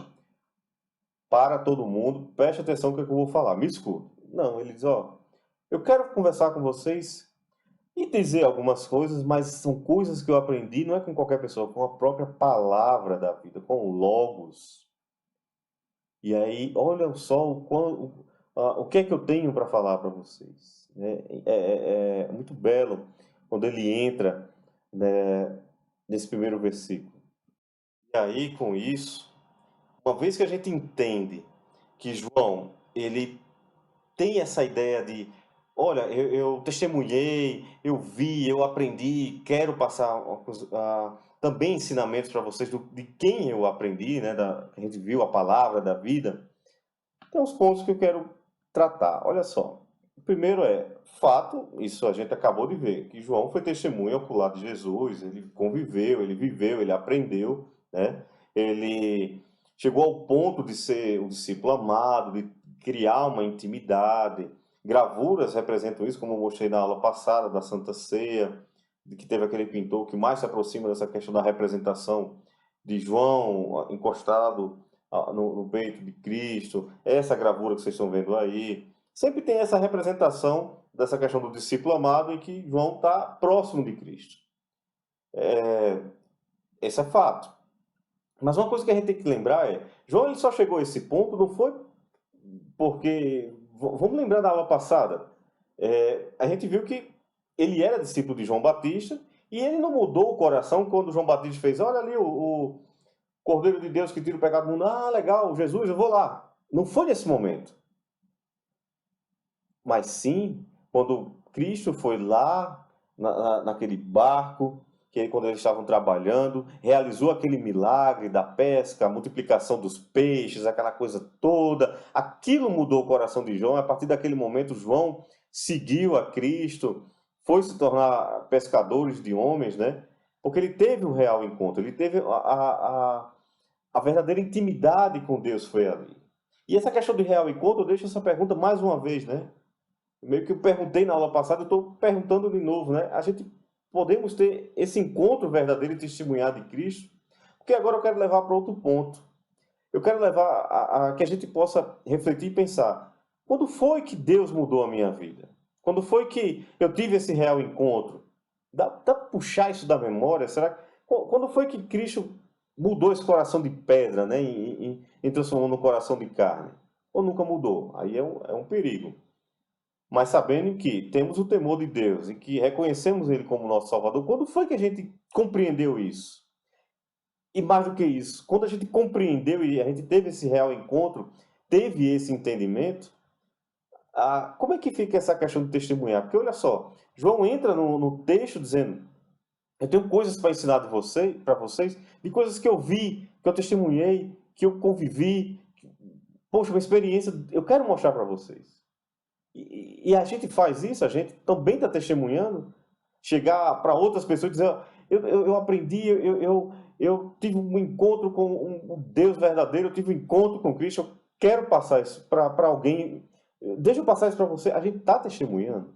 Para todo mundo, preste atenção no que eu vou falar, me escuta. Não, ele diz, ó, eu quero conversar com vocês e dizer algumas coisas, mas são coisas que eu aprendi, não é com qualquer pessoa, com a própria palavra da vida, com o Logos. E aí, olha só o que é que eu tenho para falar para vocês. É muito belo quando ele entra, né, nesse primeiro versículo. E aí, com isso, uma vez que a gente entende que João, ele tem essa ideia de, olha, eu testemunhei, eu vi, eu aprendi, quero passar também ensinamentos para vocês de quem eu aprendi, né, a gente viu a palavra da vida. Tem uns pontos que eu quero tratar. Olha só. O primeiro é fato, isso a gente acabou de ver, que João foi testemunha ocular de Jesus, ele conviveu, ele viveu, ele aprendeu, né? Ele chegou ao ponto de ser um discípulo amado, de criar uma intimidade. Gravuras representam isso, como eu mostrei na aula passada da Santa Ceia, de que teve aquele pintor que mais se aproxima dessa questão da representação de João encostado no peito de Cristo, essa gravura que vocês estão vendo aí. Sempre tem essa representação dessa questão do discípulo amado em que João está próximo de Cristo. Esse é fato. Mas uma coisa que a gente tem que lembrar é, João ele só chegou a esse ponto, não foi porque... Vamos lembrar da aula passada. A gente viu que ele era discípulo de João Batista e ele não mudou o coração quando João Batista fez, olha ali o Cordeiro de Deus que tira o pecado do mundo. Ah, legal, Jesus, eu vou lá. Não foi nesse momento. Mas sim, quando Cristo foi lá, naquele barco, que quando eles estavam trabalhando, realizou aquele milagre da pesca, a multiplicação dos peixes, aquela coisa toda. Aquilo mudou o coração de João. A partir daquele momento, João seguiu a Cristo, foi se tornar pescadores de homens, né? Porque ele teve um real encontro, ele teve a verdadeira intimidade com Deus foi ali. E essa questão de real encontro, eu deixo essa pergunta mais uma vez, né? Meio que eu perguntei na aula passada, eu estou perguntando de novo, né? A gente podemos ter esse encontro verdadeiro e testemunhar de Cristo? Porque agora eu quero levar para outro ponto. Eu quero levar a que a gente possa refletir e pensar, quando foi que Deus mudou a minha vida? Quando foi que eu tive esse real encontro? Dá para puxar isso da memória? Quando foi que Cristo mudou esse coração de pedra, né, e transformou num coração de carne? Ou nunca mudou? Aí é um perigo. Mas sabendo que temos o temor de Deus e que reconhecemos Ele como nosso Salvador, quando foi que a gente compreendeu isso? E mais do que isso, quando a gente compreendeu e a gente teve esse real encontro, teve esse entendimento, como é que fica essa questão de testemunhar? Porque olha só, João entra no texto dizendo, Eu tenho coisas para ensinar para vocês, de coisas que eu vi, que eu testemunhei, que eu convivi. Poxa, uma experiência, eu quero mostrar para vocês. E a gente faz isso, a gente também está testemunhando, chegar para outras pessoas e dizer, "Ó, eu aprendi, eu tive um encontro com um Deus verdadeiro, eu tive um encontro com Cristo, eu quero passar isso para alguém, deixa eu passar isso para você." A gente está testemunhando.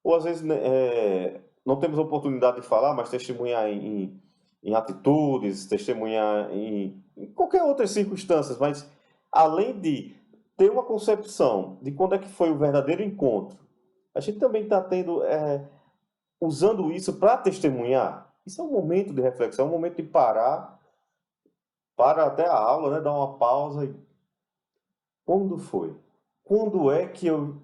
Ou às vezes, né, não temos oportunidade de falar, mas testemunhar em atitudes, testemunhar em qualquer outras circunstâncias, mas além de ter uma concepção de quando é que foi o verdadeiro encontro, a gente também está tendo, usando isso para testemunhar. Isso é um momento de reflexão, é um momento de parar, para até a aula, né, dar uma pausa. Quando foi? Quando é que eu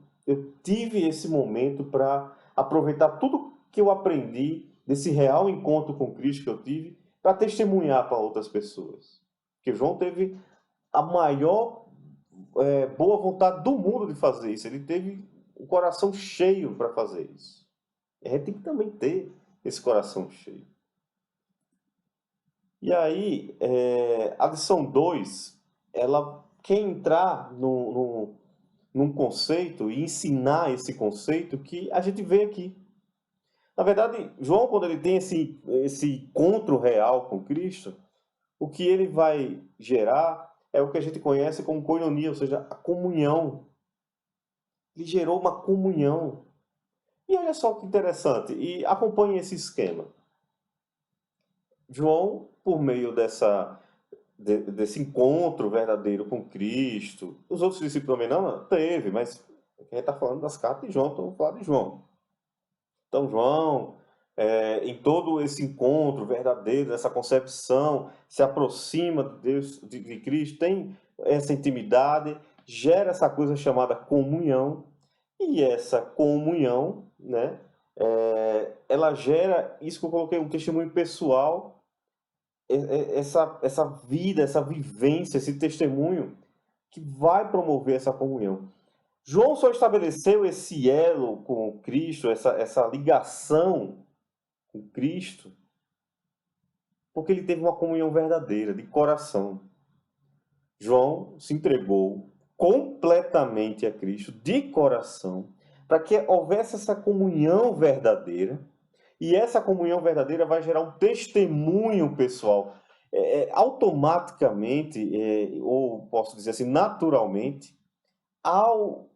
tive esse momento para aproveitar tudo que eu aprendi desse real encontro com Cristo que eu tive para testemunhar para outras pessoas? Porque João teve a maior boa vontade do mundo de fazer isso. Ele teve o coração cheio para fazer isso. A gente tem que também ter esse coração cheio. E aí, a lição 2, ela quer entrar num conceito e ensinar esse conceito que a gente vê aqui. Na verdade, João, quando ele tem esse encontro real com Cristo, o que ele vai gerar é o que a gente conhece como koinonia, ou seja, a comunhão. Ele gerou uma comunhão. E olha só que interessante, e acompanhe esse esquema. João, por meio desse encontro verdadeiro com Cristo, os outros discípulos também não teve, mas a gente está falando das cartas de João, então vamos falar de João. Então, João, em todo esse encontro verdadeiro, essa concepção, se aproxima de Deus, de Cristo, tem essa intimidade, gera essa coisa chamada comunhão, e essa comunhão, né, ela gera isso que eu coloquei, um testemunho pessoal, essa vida, essa vivência, esse testemunho que vai promover essa comunhão. João só estabeleceu esse elo com Cristo, essa ligação com Cristo, porque ele teve uma comunhão verdadeira, de coração. João se entregou completamente a Cristo, de coração, para que houvesse essa comunhão verdadeira, e essa comunhão verdadeira vai gerar um testemunho pessoal. Automaticamente, ou posso dizer assim, naturalmente, ao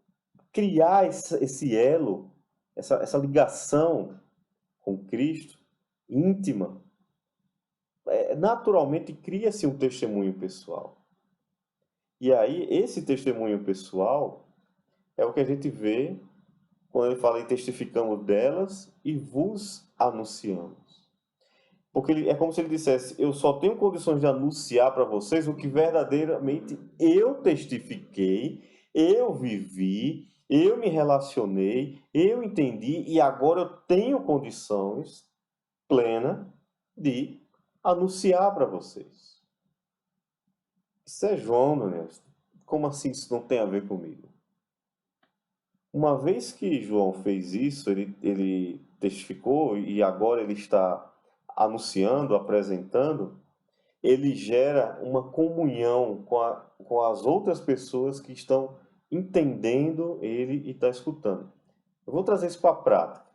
criar esse elo, essa ligação com Cristo, íntima, naturalmente cria-se um testemunho pessoal. E aí, esse testemunho pessoal é o que a gente vê quando ele fala em testificamos delas e vos anunciamos. Porque é como se ele dissesse, eu só tenho condições de anunciar para vocês o que verdadeiramente eu testifiquei, eu vivi, eu me relacionei, eu entendi e agora eu tenho condições plenas de anunciar para vocês. Isso é João, meu Deus. Como assim isso não tem a ver comigo? Uma vez que João fez isso, ele testificou e agora ele está anunciando, apresentando, ele gera uma comunhão com as outras pessoas que estão entendendo ele e estão escutando. Eu vou trazer isso para a prática.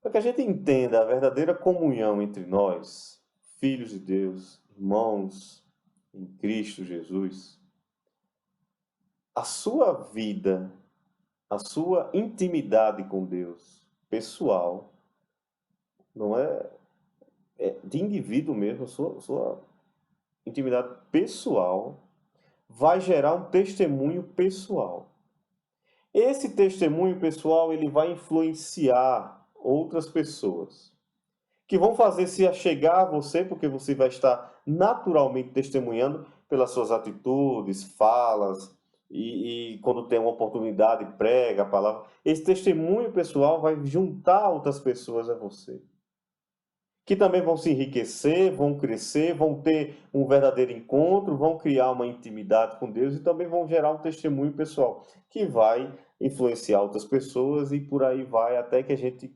Para que a gente entenda a verdadeira comunhão entre nós, filhos de Deus, irmãos em Cristo Jesus, a sua vida, a sua intimidade com Deus, pessoal, não é de indivíduo mesmo, sua intimidade pessoal, vai gerar um testemunho pessoal. Esse testemunho pessoal ele vai influenciar outras pessoas, que vão fazer se achegar a você, porque você vai estar naturalmente testemunhando pelas suas atitudes, falas, e quando tem uma oportunidade, prega a palavra. Esse testemunho pessoal vai juntar outras pessoas a você, que também vão se enriquecer, vão crescer, vão ter um verdadeiro encontro, vão criar uma intimidade com Deus e também vão gerar um testemunho pessoal, que vai influenciar outras pessoas e por aí vai, até que a gente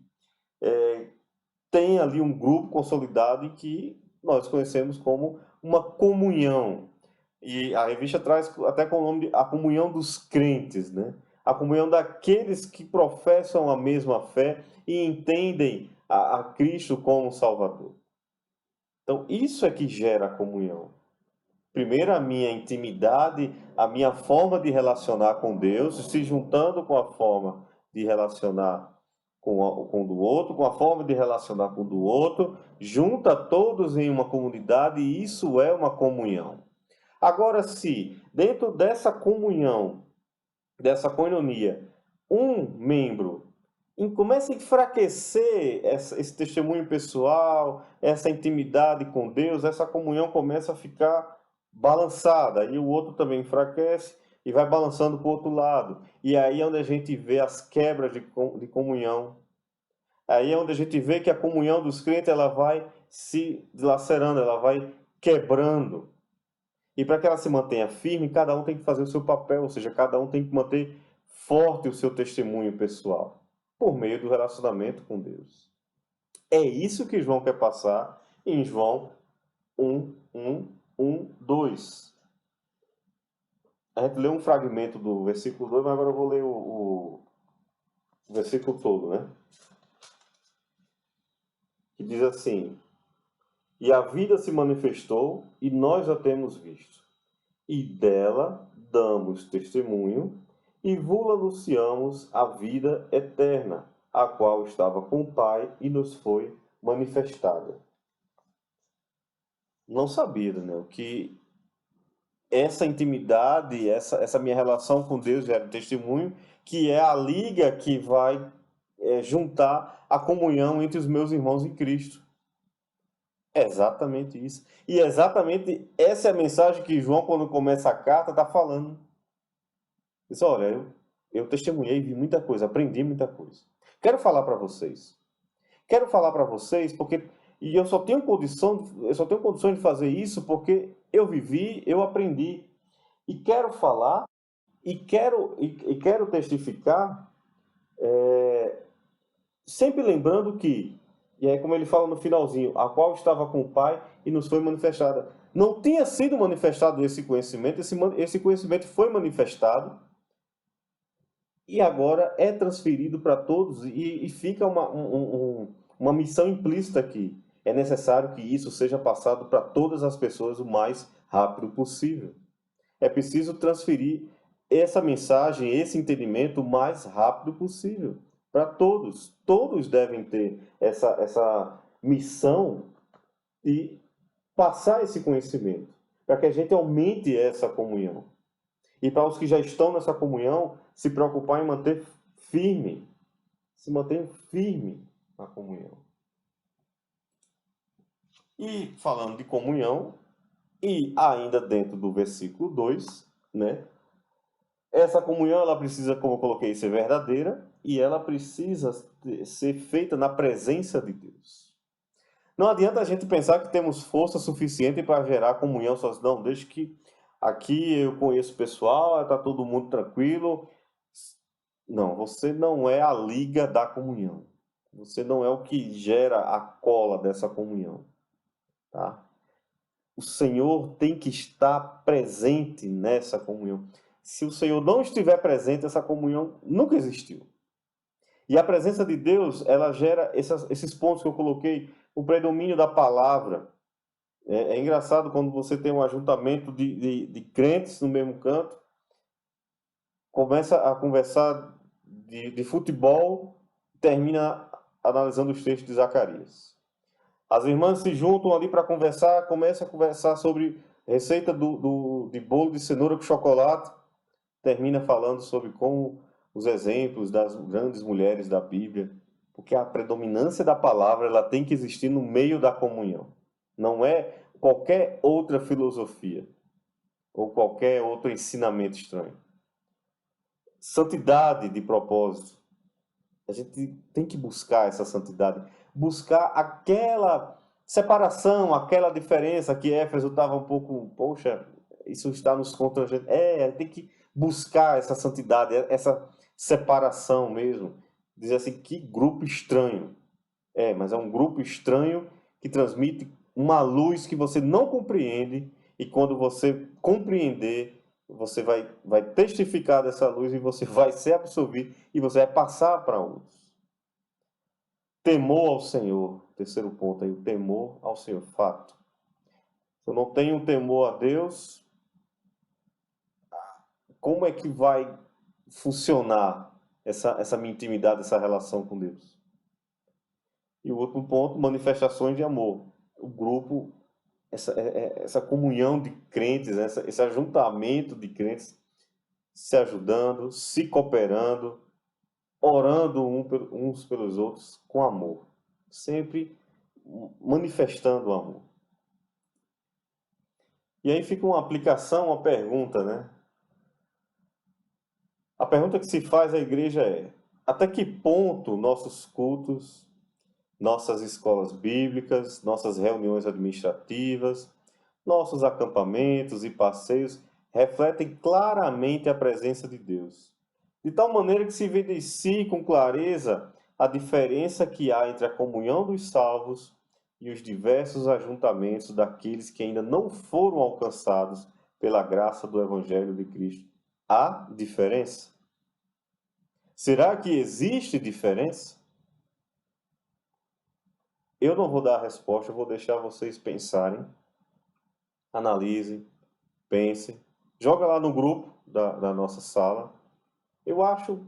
tem ali um grupo consolidado e que nós conhecemos como uma comunhão. E a revista traz até com o nome de a comunhão dos crentes, né? A comunhão daqueles que professam a mesma fé e entendem a Cristo como Salvador. Então, isso é que gera a comunhão. Primeiro, a minha intimidade, a minha forma de relacionar com Deus, se juntando com a forma de relacionar com o do outro, com a forma de relacionar com o do outro, junta todos em uma comunidade e isso é uma comunhão. Agora, se dentro dessa comunhão, dessa koinonia, um membro começa a enfraquecer esse testemunho pessoal, essa intimidade com Deus, essa comunhão começa a ficar balançada, e o outro também enfraquece e vai balançando para o outro lado. E aí é onde a gente vê as quebras de comunhão. Aí é onde a gente vê que a comunhão dos crentes ela vai se dilacerando, ela vai quebrando. E para que ela se mantenha firme, cada um tem que fazer o seu papel, ou seja, cada um tem que manter forte o seu testemunho pessoal, por meio do relacionamento com Deus. É isso que João quer passar em João 2. A gente leu um fragmento do versículo 2, mas agora eu vou ler o versículo todo, né? Que diz assim: E a vida se manifestou, e nós a temos visto, e dela damos testemunho, e vos anunciamos a vida eterna, a qual estava com o Pai e nos foi manifestada. Não sabia, Daniel, que essa intimidade, essa minha relação com Deus gera testemunho, que é a liga que vai juntar a comunhão entre os meus irmãos em Cristo. É exatamente isso. E exatamente essa é a mensagem que João, quando começa a carta, está falando. Diz, olha, eu testemunhei, vi muita coisa, aprendi muita coisa. Quero falar para vocês. Porque e eu só tenho condições de fazer isso porque eu vivi, eu aprendi. E quero falar e quero testificar, sempre lembrando que, e aí como ele fala no finalzinho, a qual estava com o Pai e nos foi manifestada. Não tinha sido manifestado esse conhecimento, esse conhecimento foi manifestado e agora é transferido para todos e fica uma missão implícita aqui. É necessário que isso seja passado para todas as pessoas o mais rápido possível. É preciso transferir essa mensagem, esse entendimento o mais rápido possível para todos. Todos devem ter essa missão de passar esse conhecimento, para que a gente aumente essa comunhão. E para os que já estão nessa comunhão, se preocupar em manter firme, se manter firme na comunhão. E falando de comunhão, e ainda dentro do versículo 2, né? Essa comunhão, ela precisa, como eu coloquei, ser verdadeira e ela precisa ser feita na presença de Deus. Não adianta a gente pensar que temos força suficiente para gerar comunhão sozinho. Não, desde que aqui eu conheço o pessoal, está todo mundo tranquilo. Não, você não é a liga da comunhão. Você não é o que gera a cola dessa comunhão. Tá? O Senhor tem que estar presente nessa comunhão. Se o Senhor não estiver presente, essa comunhão nunca existiu. E a presença de Deus, ela gera esses pontos que eu coloquei, o predomínio da palavra. É engraçado quando você tem um ajuntamento de crentes no mesmo canto, começa a conversar de futebol, termina analisando os textos de Zacarias. As irmãs se juntam ali para conversar, começam a conversar sobre receita de bolo de cenoura com chocolate, termina falando sobre como os exemplos das grandes mulheres da Bíblia, porque a predominância da palavra ela tem que existir no meio da comunhão. Não é qualquer outra filosofia ou qualquer outro ensinamento estranho. Santidade de propósito. A gente tem que buscar essa santidade. Buscar aquela separação, aquela diferença que Éfeso estava um pouco... Poxa, isso está nos constrangendo. Tem que buscar essa santidade, essa separação mesmo. Dizer assim, que grupo estranho. Mas é um grupo estranho que transmite uma luz que você não compreende, e quando você compreender, você vai testificar dessa luz e você vai ser absorvido e você vai passar para outros. Temor ao Senhor, terceiro ponto aí, o temor ao Senhor, fato. Se eu não tenho temor a Deus, como é que vai funcionar essa minha intimidade, essa relação com Deus? E o último ponto, manifestações de amor. O grupo, essa comunhão de crentes, né? Esse ajuntamento de crentes se ajudando, se cooperando, orando uns pelos outros com amor. Sempre manifestando o amor. E aí fica uma aplicação, uma pergunta, né? A pergunta que se faz à igreja é: até que ponto nossos cultos, nossas escolas bíblicas, nossas reuniões administrativas, nossos acampamentos e passeios refletem claramente a presença de Deus, de tal maneira que se evidencie com clareza a diferença que há entre a comunhão dos salvos e os diversos ajuntamentos daqueles que ainda não foram alcançados pela graça do Evangelho de Cristo. Há diferença? Será que existe diferença? Eu não vou dar a resposta, eu vou deixar vocês pensarem, analisem, pensem. Joga lá no grupo da nossa sala. Eu acho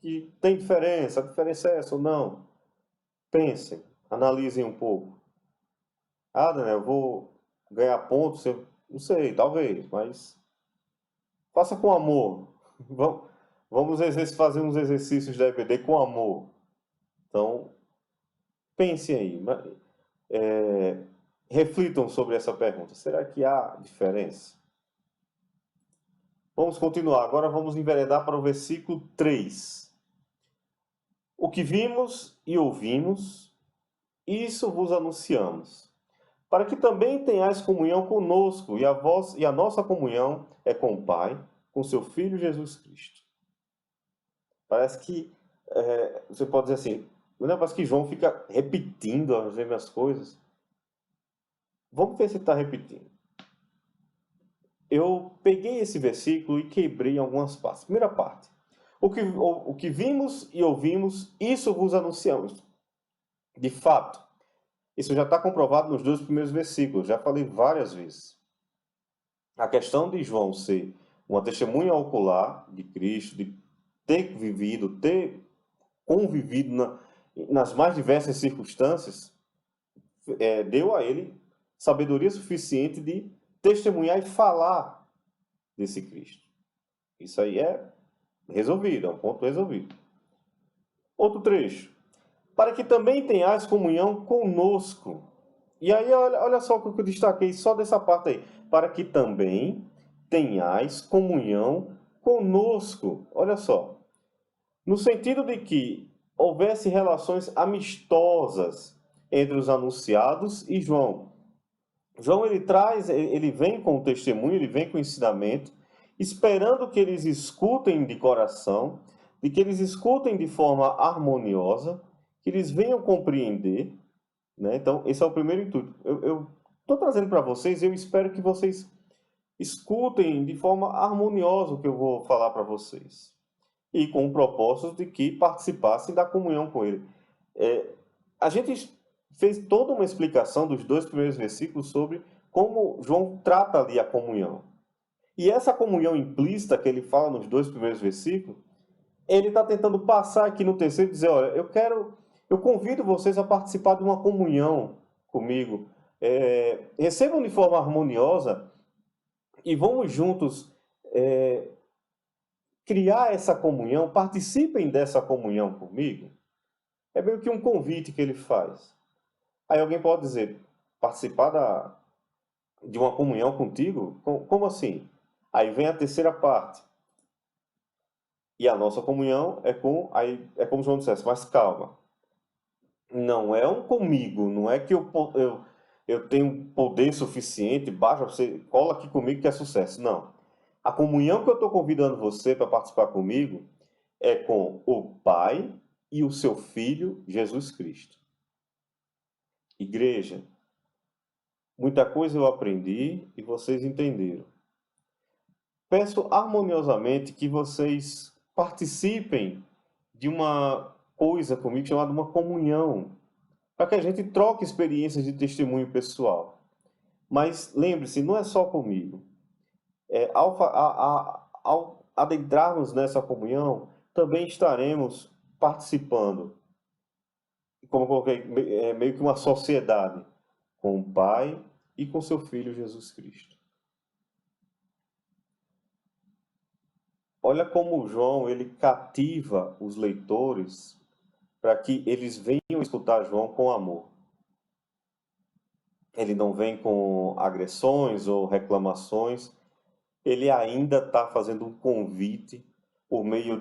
que tem diferença, a diferença é essa ou não? Pensem, analisem um pouco. Daniel, eu vou ganhar pontos? Não sei, talvez, mas faça com amor. Vamos fazer uns exercícios da EBD com amor. Então, pensem aí. Reflitam sobre essa pergunta. Será que há diferença? Vamos continuar. Agora vamos enveredar para o versículo 3. O que vimos e ouvimos, isso vos anunciamos, para que também tenhais comunhão conosco, e a nossa comunhão é com o Pai, com seu Filho Jesus Cristo. Parece que você pode dizer assim, não parece que João fica repetindo as mesmas coisas. Vamos ver se ele está repetindo. Eu peguei esse versículo e quebrei em algumas partes. Primeira parte. O que vimos e ouvimos, isso vos anunciamos. De fato, isso já está comprovado nos 2 primeiros versículos. Já falei várias vezes. A questão de João ser uma testemunha ocular de Cristo, de ter vivido, ter convivido nas mais diversas circunstâncias, deu a ele sabedoria suficiente de testemunhar e falar desse Cristo. Isso aí é resolvido, é um ponto resolvido. Outro trecho. Para que também tenhais comunhão conosco. E aí, olha só o que eu destaquei só dessa parte aí. Para que também tenhais comunhão conosco. Olha só. No sentido de que houvesse relações amistosas entre os anunciados e João. João, ele vem com o testemunho, ele vem com o ensinamento, esperando que eles escutem de coração, de que eles escutem de forma harmoniosa, que eles venham compreender, né? Então, esse é o primeiro intuito. Eu estou trazendo para vocês, eu espero que vocês escutem de forma harmoniosa o que eu vou falar para vocês. E com o propósito de que participassem da comunhão com ele. A gente fez toda uma explicação dos 2 primeiros versículos sobre como João trata ali a comunhão. E essa comunhão implícita que ele fala nos 2 primeiros versículos, ele está tentando passar aqui no terceiro e dizer, olha, eu convido vocês a participar de uma comunhão comigo. Recebam de forma harmoniosa e vamos juntos criar essa comunhão, participem dessa comunhão comigo. É meio que um convite que ele faz. Aí alguém pode dizer, participar de uma comunhão contigo? Como assim? Aí vem a terceira parte. E a nossa comunhão é como João dissesse, mas calma. Não é um comigo, não é que eu tenho poder suficiente, baixa, você cola aqui comigo que é sucesso. Não. A comunhão que eu estou convidando você para participar comigo é com o Pai e o seu Filho, Jesus Cristo. Igreja, muita coisa eu aprendi e vocês entenderam. Peço harmoniosamente que vocês participem de uma coisa comigo chamada uma comunhão, para que a gente troque experiências de testemunho pessoal. Mas lembre-se, não é só comigo. Ao adentrarmos nessa comunhão, também estaremos participando, como eu coloquei, meio que uma sociedade, com o Pai e com seu Filho Jesus Cristo. Olha como João ele cativa os leitores para que eles venham escutar João com amor. Ele não vem com agressões ou reclamações, ele ainda está fazendo um convite por meio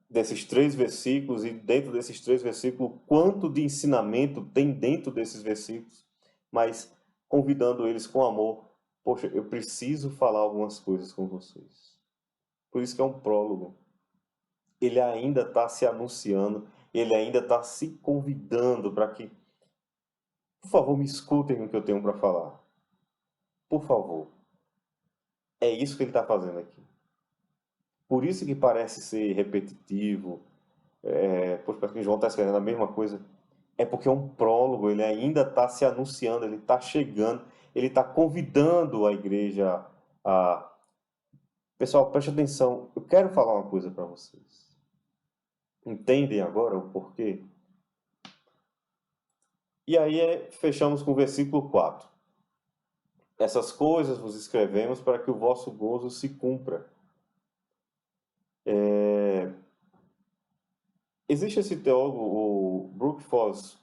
desses 3 versículos, e dentro desses 3 versículos, quanto de ensinamento tem dentro desses versículos, mas convidando eles com amor. Poxa, eu preciso falar algumas coisas com vocês. Por isso que é um prólogo. Ele ainda está se anunciando, ele ainda está se convidando para que, por favor, me escutem o que eu tenho para falar. Por favor. É isso que ele está fazendo aqui. Por isso que parece ser repetitivo, pois parece que João está escrevendo a mesma coisa. É porque é um prólogo, ele ainda está se anunciando, ele está chegando, ele está convidando a igreja a... Pessoal, preste atenção, eu quero falar uma coisa para vocês. Entendem agora o porquê? E aí fechamos com o versículo 4. Essas coisas vos escrevemos para que o vosso gozo se cumpra. Existe esse teólogo, o Brookfors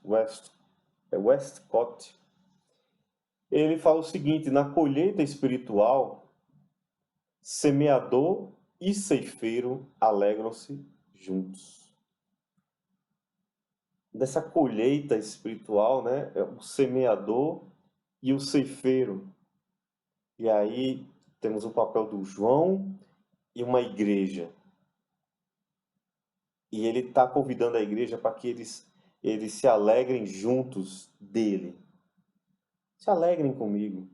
Westcott. Ele fala o seguinte: na colheita espiritual, semeador e ceifeiro alegram-se juntos. Dessa colheita espiritual, né, é o semeador e o ceifeiro. E aí temos o papel do João e uma igreja. E ele está convidando a igreja para que eles se alegrem juntos dele. Se alegrem comigo.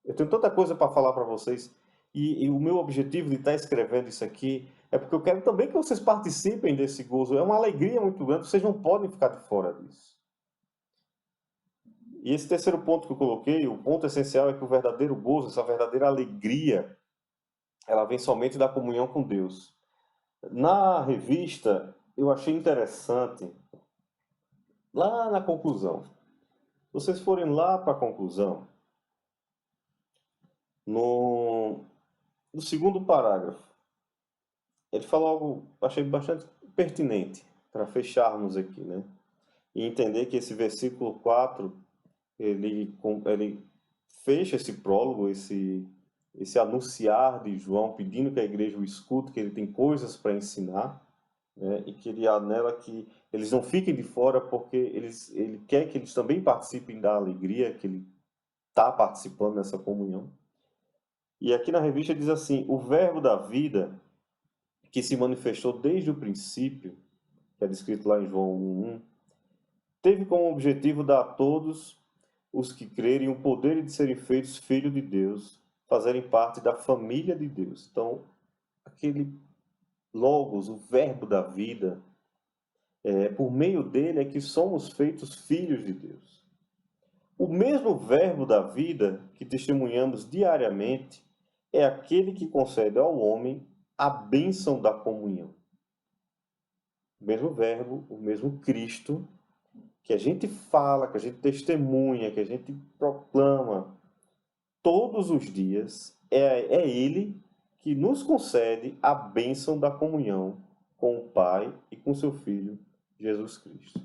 Eu tenho tanta coisa para falar para vocês. E o meu objetivo de estar escrevendo isso aqui é porque eu quero também que vocês participem desse gozo. É uma alegria muito grande, vocês não podem ficar de fora disso. E esse terceiro ponto que eu coloquei, o ponto essencial é que o verdadeiro gozo, essa verdadeira alegria, ela vem somente da comunhão com Deus. Na revista, eu achei interessante, lá na conclusão, se vocês forem lá para a conclusão, no segundo parágrafo, ele fala algo, achei bastante pertinente para fecharmos aqui, né? E entender que esse versículo 4, ele fecha esse prólogo, esse anunciar de João, pedindo que a igreja o escute, que ele tem coisas para ensinar, né? E que ele anela que eles não fiquem de fora, porque ele quer que eles também participem da alegria, que ele está participando dessa comunhão. E aqui na revista diz assim: o verbo da vida, que se manifestou desde o princípio, que é descrito lá em João 1:1, teve como objetivo dar a todos os que crerem o poder de serem feitos filhos de Deus, fazerem parte da família de Deus. Então, aquele Logos, o verbo da vida, por meio dele é que somos feitos filhos de Deus. O mesmo verbo da vida que testemunhamos diariamente é aquele que concede ao homem a bênção da comunhão. O mesmo verbo, o mesmo Cristo, que a gente fala, que a gente testemunha, que a gente proclama todos os dias, é Ele que nos concede a bênção da comunhão com o Pai e com seu Filho, Jesus Cristo.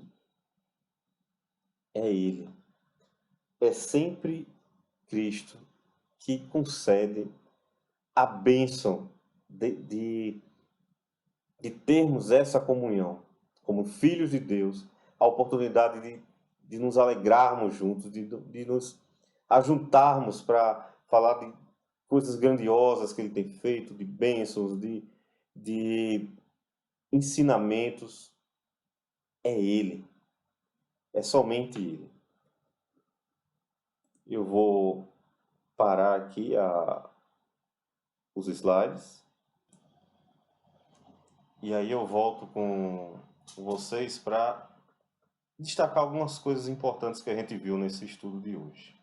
É Ele. É sempre Cristo que concede a bênção de termos essa comunhão como filhos de Deus, a oportunidade de nos alegrarmos juntos, de nos ajuntarmos para falar de coisas grandiosas que Ele tem feito, de bênçãos, de ensinamentos. É Ele. é somente Ele. Eu vou parar aqui os slides e aí eu volto com vocês para destacar algumas coisas importantes que a gente viu nesse estudo de hoje.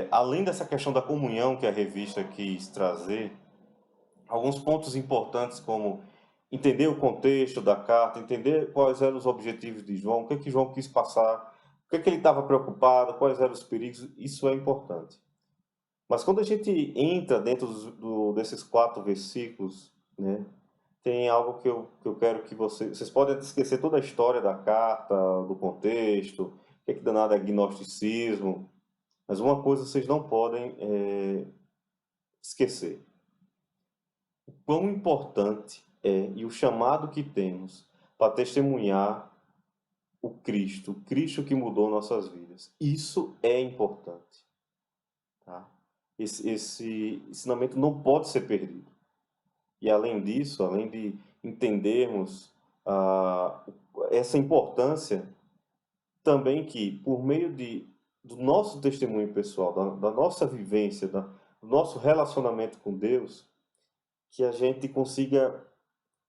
Além dessa questão da comunhão que a revista quis trazer, alguns pontos importantes como entender o contexto da carta, entender quais eram os objetivos de João, o que João quis passar, o que ele estava preocupado, quais eram os perigos, isso é importante. Mas quando a gente entra dentro desses 4 versículos, né, tem algo que eu quero que vocês podem esquecer toda a história da carta, do contexto, o que danado é gnosticismo, mas uma coisa vocês não podem esquecer. O quão importante e o chamado que temos para testemunhar o Cristo que mudou nossas vidas. Isso é importante. Tá? Esse ensinamento não pode ser perdido. E além disso, além de entendermos essa importância, também que por meio do nosso testemunho pessoal, da nossa vivência, do nosso relacionamento com Deus, que a gente consiga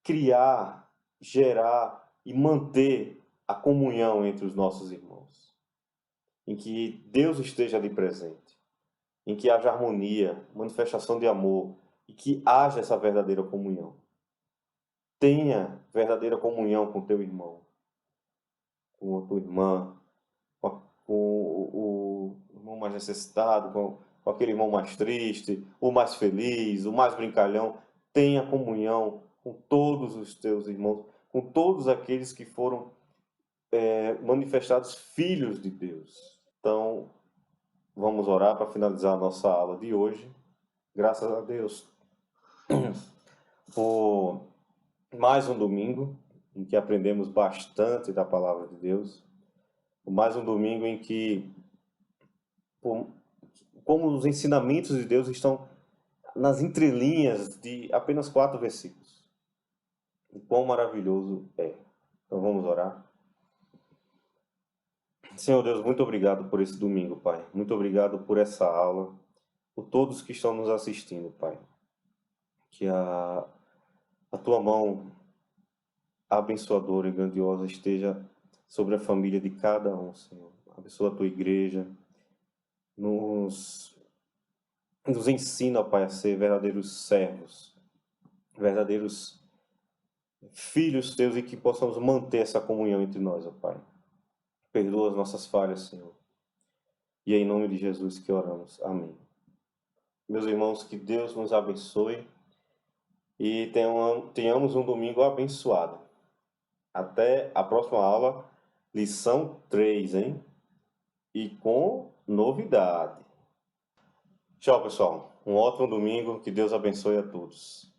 criar, gerar e manter a comunhão entre os nossos irmãos. Em que Deus esteja ali presente. Em que haja harmonia, manifestação de amor e que haja essa verdadeira comunhão. Tenha verdadeira comunhão com teu irmão, com a tua irmã, com o irmão mais necessitado, com aquele irmão mais triste, o mais feliz, o mais brincalhão. Tenha comunhão com todos os teus irmãos, com todos aqueles que foram manifestados filhos de Deus. Então, vamos orar para finalizar a nossa aula de hoje. Graças a Deus por mais um domingo em que aprendemos bastante da palavra de Deus. Por mais um domingo em que como os ensinamentos de Deus estão nas entrelinhas de apenas 4 versículos. E quão maravilhoso é. Então vamos orar. Senhor Deus, muito obrigado por esse domingo, Pai. Muito obrigado por essa aula, por todos que estão nos assistindo, Pai. Que a Tua mão abençoadora e grandiosa esteja sobre a família de cada um, Senhor. Abençoa a Tua igreja. Nos ensina, Pai, a ser verdadeiros servos, verdadeiros filhos Teus, e que possamos manter essa comunhão entre nós, ó Pai. Perdoa as nossas falhas, Senhor. E é em nome de Jesus que oramos. Amém. Meus irmãos, que Deus nos abençoe e tenhamos um domingo abençoado. Até a próxima aula, lição 3, hein? E com novidade. Tchau, pessoal. Um ótimo domingo. Que Deus abençoe a todos.